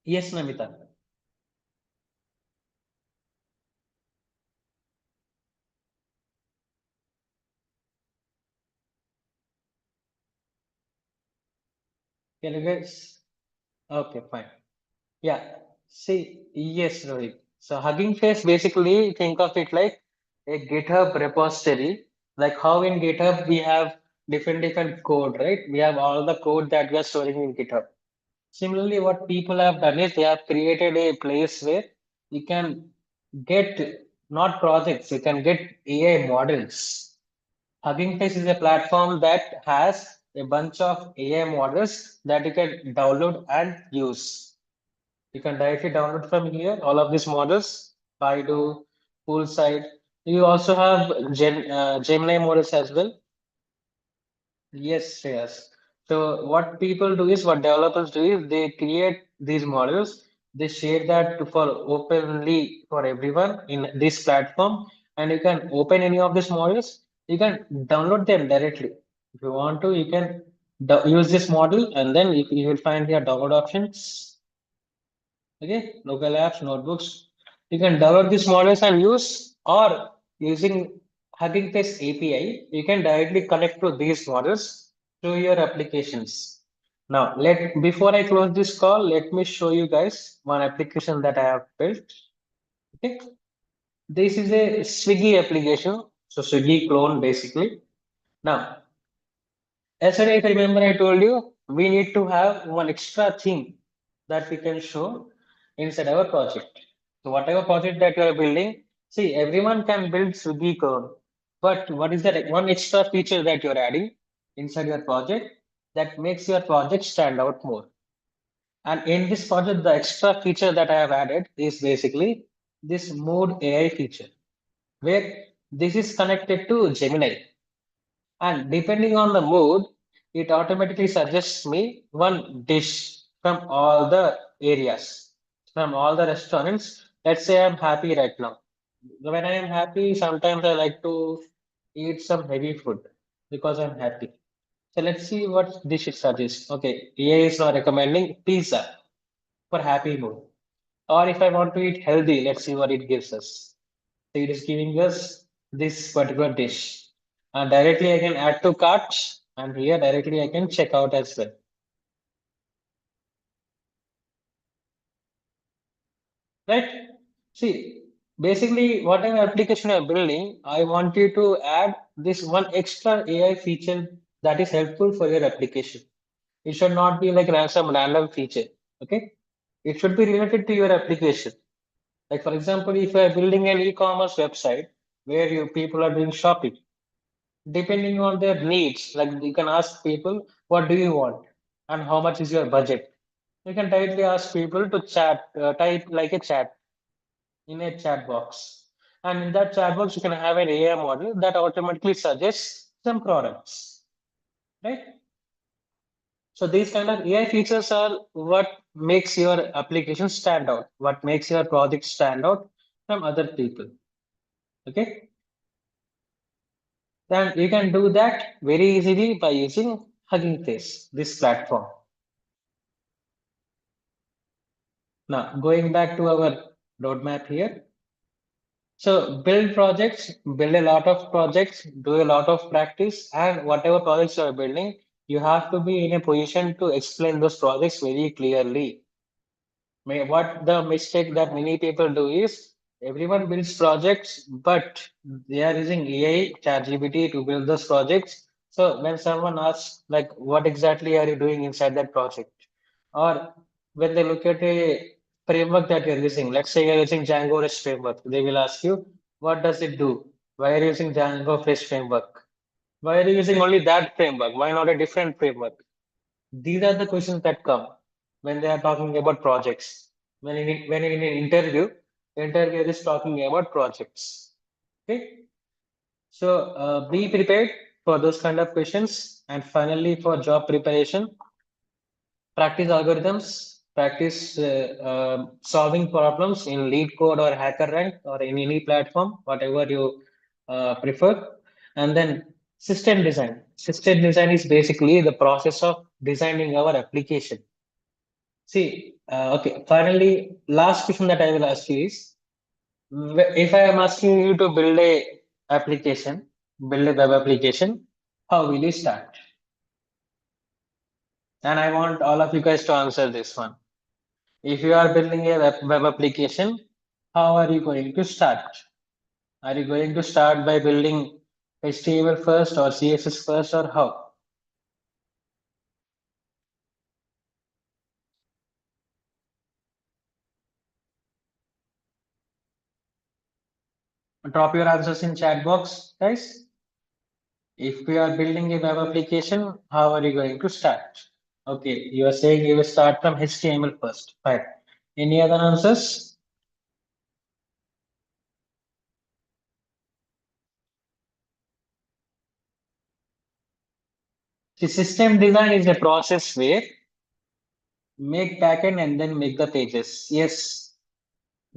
Yes, Namita. Can you guys? Okay, fine. Yeah. See, yes, Rohit. So Hugging Face basically think of it like a GitHub repository. Like how in GitHub we have different code, right? We have all the code that we are storing in GitHub. Similarly, what people have done is they have created a place where you can get not projects, you can get AI models. Hugging Face is a platform that has a bunch of AI models that you can download and use. You can directly download from here all of these models, Baidu, Poolside. You also have Gemini models as well. Yes. So what people do is, what developers do is, they create these models, they share that for openly for everyone in this platform, and you can open any of these models. You can download them directly. If you want to, you can use this model, and then you will find your download options. Okay, local apps, notebooks. You can download these models and use, or using Hugging Face API, you can directly connect to these models to your applications. Now, let before I close this call, let me show you guys one application that I have built. Okay, this is a Swiggy application, so Swiggy clone basically. Now, yesterday, if I remember, I told you we need to have one extra thing that we can show inside our project. So, whatever project that you are building, see, everyone can build Swiggy code, but what is that one extra feature that you're adding inside your project that makes your project stand out more? And in this project, the extra feature that I have added is basically this Mood AI feature, where this is connected to Gemini. And depending on the mood, it automatically suggests me one dish from all the areas, from all the restaurants. Let's say I'm happy right now. When I am happy, sometimes I like to eat some heavy food because I'm happy. So let's see what dish it suggests. Okay, AI is now recommending pizza for happy mood. Or if I want to eat healthy, let's see what it gives us. So it is giving us this particular dish. And directly I can add to cart, and here directly I can check out as well. Right? See, basically whatever application you're building, I want you to add this one extra AI feature that is helpful for your application. It should not be like some random feature. Okay? It should be related to your application. Like for example, if you are building an e-commerce website where you people are doing shopping, depending on their needs, like you can ask people, what do you want and how much is your budget? You can directly ask people to type like a chat in a chat box. And in that chat box, you can have an AI model that automatically suggests some products, right? So these kind of AI features are what makes your application stand out, what makes your project stand out from other people. Okay. Then you can do that very easily by using Hugging Face, this platform. Now, going back to our roadmap here. So, build projects, build a lot of projects, do a lot of practice, and whatever projects you are building, you have to be in a position to explain those projects very clearly. What the mistake that many people do is everyone builds projects, but they are using AI, ChatGPT to build those projects. So when someone asks, like, what exactly are you doing inside that project? Or when they look at a framework that you're using, let's say you're using Django REST framework, they will ask you, what does it do? Why are you using Django REST framework? Why are you using only that framework? Why not a different framework? These are the questions that come when they are talking about projects. When in an interview, interviewer is talking about projects. Okay. So be prepared for those kind of questions. And finally, for job preparation, practice algorithms, practice solving problems in lead code or hacker rank or in any platform, whatever you prefer. And then system design. System design is basically the process of designing our application. See, okay, finally, last question that I will ask you is, if I am asking you to build a application, build a web application, how will you start? And I want all of you guys to answer this one. If you are building a web application, how are you going to start? Are you going to start by building HTML first or CSS first or how? Drop your answers in chat box, guys. If we are building a web application, how are you going to start? Okay, you are saying you will start from HTML first. Fine. Any other answers? The system design is a process where make backend and then make the pages. Yes.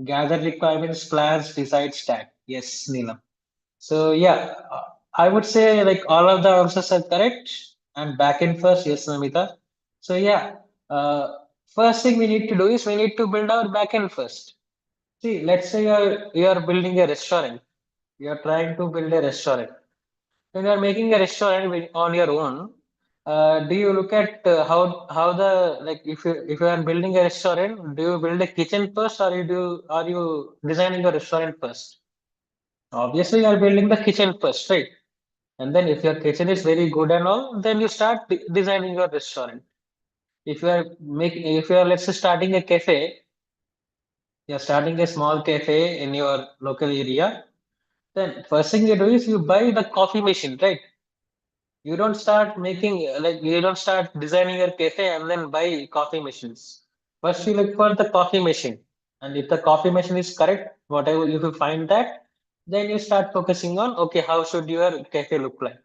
Gather requirements, plans, decide stack. Yes, Neelam. So yeah, I would say like all of the answers are correct. And backend first, yes, Namita. So yeah, first thing we need to do is we need to build our backend first. See, let's say you are building a restaurant. You are trying to build a restaurant. When you are making a restaurant on your own, do you look at how the like if you are building a restaurant, do you build a kitchen first or are you designing a restaurant first? Obviously, you are building the kitchen first, right? And then if your kitchen is very good and all, then you start designing your restaurant. If you are let's say starting a cafe, you're starting a small cafe in your local area, then first thing you do is you buy the coffee machine, right? You don't start making like you don't start designing your cafe and then buy coffee machines. First, you look for the coffee machine, and if the coffee machine is correct, whatever you will find that, then you start focusing on okay, how should your cafe look like?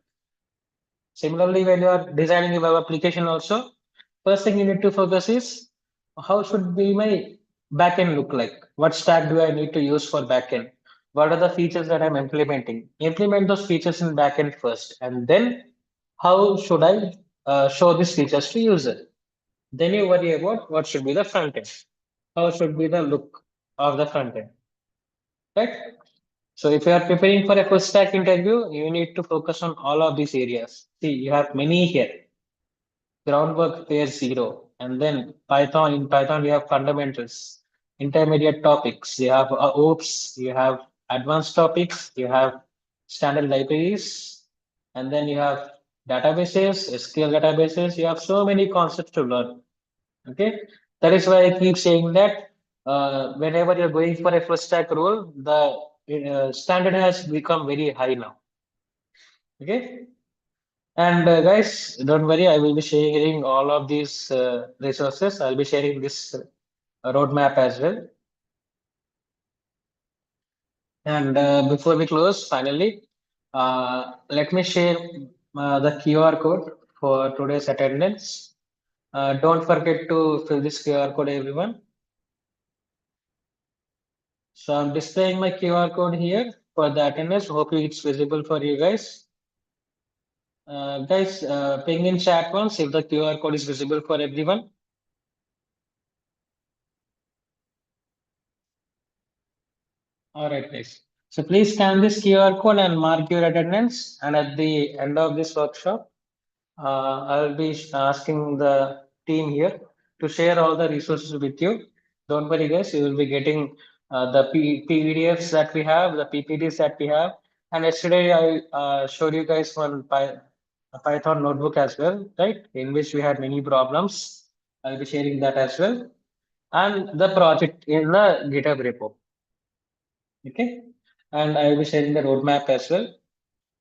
Similarly, when you are designing a web application, also first thing you need to focus is how should be my backend look like? What stack do I need to use for backend? What are the features that I'm implementing? Implement those features in backend first, and then how should I show these features to user? Then you worry about what should be the front end. How should be the look of the front end, right? So if you are preparing for a full stack interview, you need to focus on all of these areas. See, you have many here. Groundwork phase zero, and then Python. In Python, you have fundamentals, intermediate topics. You have OOPS. You have advanced topics. You have standard libraries, and then you have databases, SQL databases. You have so many concepts to learn. Okay, that is why I keep saying that whenever you're going for a full stack role, the standard has become very high now. Okay, and guys, don't worry, I will be sharing all of these resources. I'll be sharing this roadmap as well. And before we close, finally, let me share the QR code for today's attendance. Don't forget to fill this QR code, everyone. So I'm displaying my QR code here for the attendance. Hopefully it's visible for you guys. Guys, ping in chat once if the QR code is visible for everyone. All right, guys. So please scan this QR code and mark your attendance. And at the end of this workshop, I'll be asking the team here to share all the resources with you. Don't worry, guys. You will be getting the PDFs that we have, the PPTs that we have. And yesterday I showed you guys a Python notebook as well, right? In which we had many problems. I'll be sharing that as well. And the project in the GitHub repo. Okay. And I will be sharing the roadmap as well.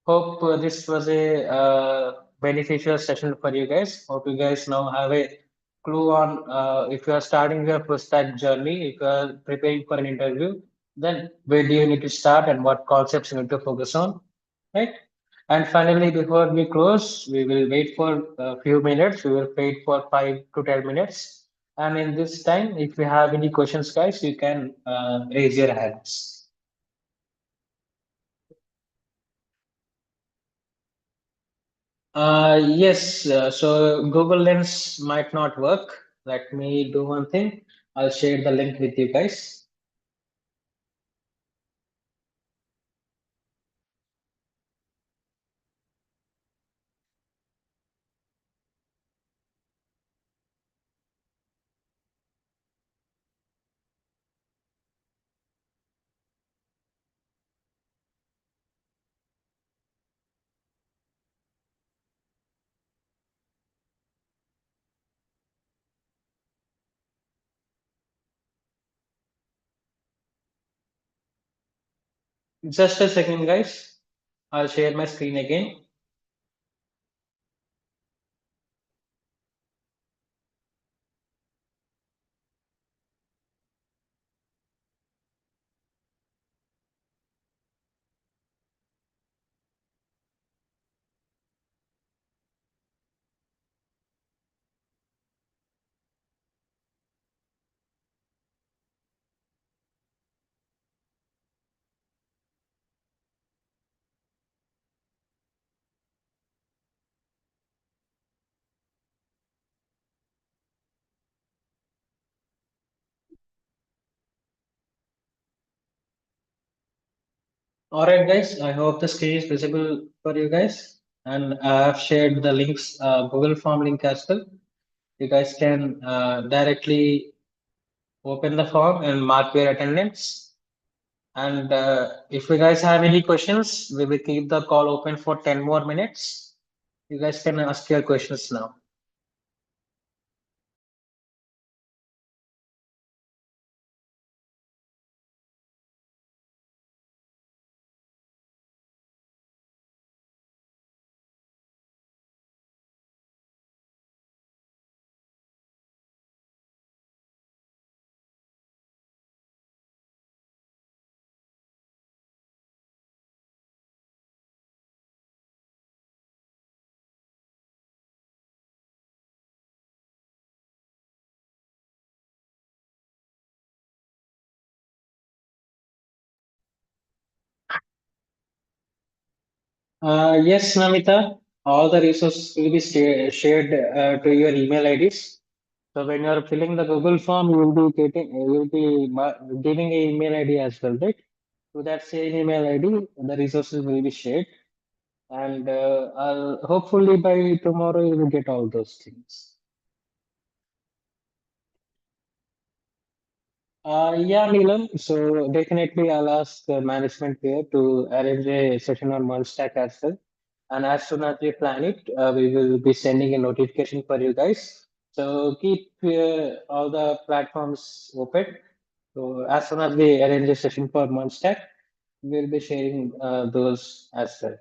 Hope this was a beneficial session for you guys. Hope you guys now have a clue on if you are starting your full stack journey, if you are preparing for an interview, then where do you need to start and what concepts you need to focus on, right? And finally, before we close, we will wait for a few minutes. We will wait for 5 to 10 minutes. And in this time, if you have any questions, guys, you can raise your hands. Yes, so Google Lens might not work. Let me do one thing. I'll share the link with you guys. Just a second, guys. I'll share my screen again. All right, guys. I hope the screen is visible for you guys. And I have shared the links, Google Form link as well. You guys can directly open the form and mark your attendance. And if you guys have any questions, we will keep the call open for 10 more minutes. You guys can ask your questions now. Yes, Namita, all the resources will be shared to your email IDs. So when you are filling the Google form, you will be giving a email ID as well, right? To that same email ID, the resources will be shared, and hopefully by tomorrow you will get all those things. Yeah, Neelam. So definitely, I'll ask the management here to arrange a session on Stack as well. And as soon as we plan it, we will be sending a notification for you guys. So keep all the platforms open. So as soon as we arrange a session for Stack, we'll be sharing those as well.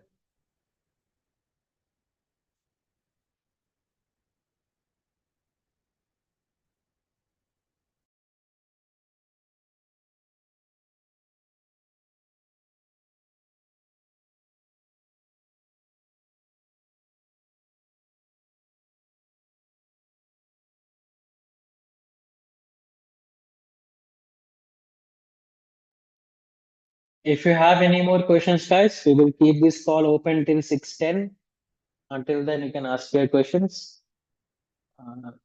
If you have any more questions, guys, we will keep this call open till 6:10. Until then, you can ask your questions.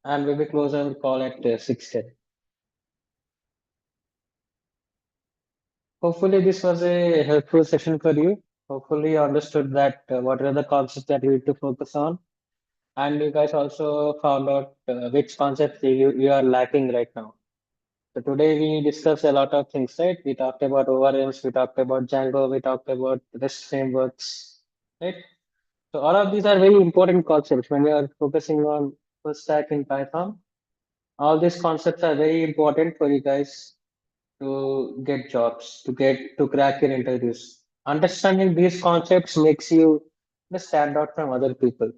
And we will close our call at 6:10. Hopefully, this was a helpful session for you. Hopefully, you understood that what are the concepts that you need to focus on. And you guys also found out which concepts you are lacking right now. So today we discussed a lot of things, right? We talked about ORMs, we talked about Django, we talked about REST frameworks, right? So all of these are very important concepts when we are focusing on full stack in Python. All these concepts are very important for you guys to get jobs, to crack your interviews. Understanding these concepts makes you stand out from other people.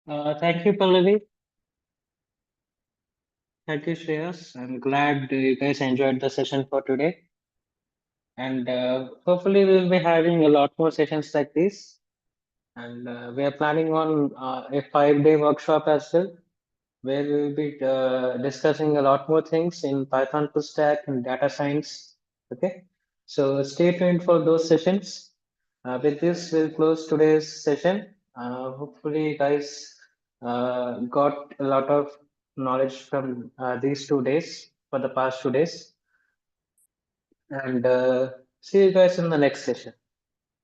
Thank you, Pallavi. Thank you, Shreyas. I'm glad you guys enjoyed the session for today. And hopefully, we'll be having a lot more sessions like this. And we are planning on a 5 day workshop as well, where we will be discussing a lot more things in Python full stack and data science. Okay, so stay tuned for those sessions. With this, we'll close today's session. Hopefully, you guys got a lot of knowledge from these 2 days for the past 2 days, and see you guys in the next session.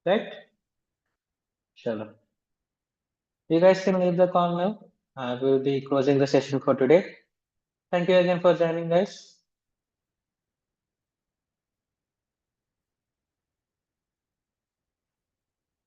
Right? Sure. You guys can leave the call now. We'll be closing the session for today. Thank you again for joining, guys.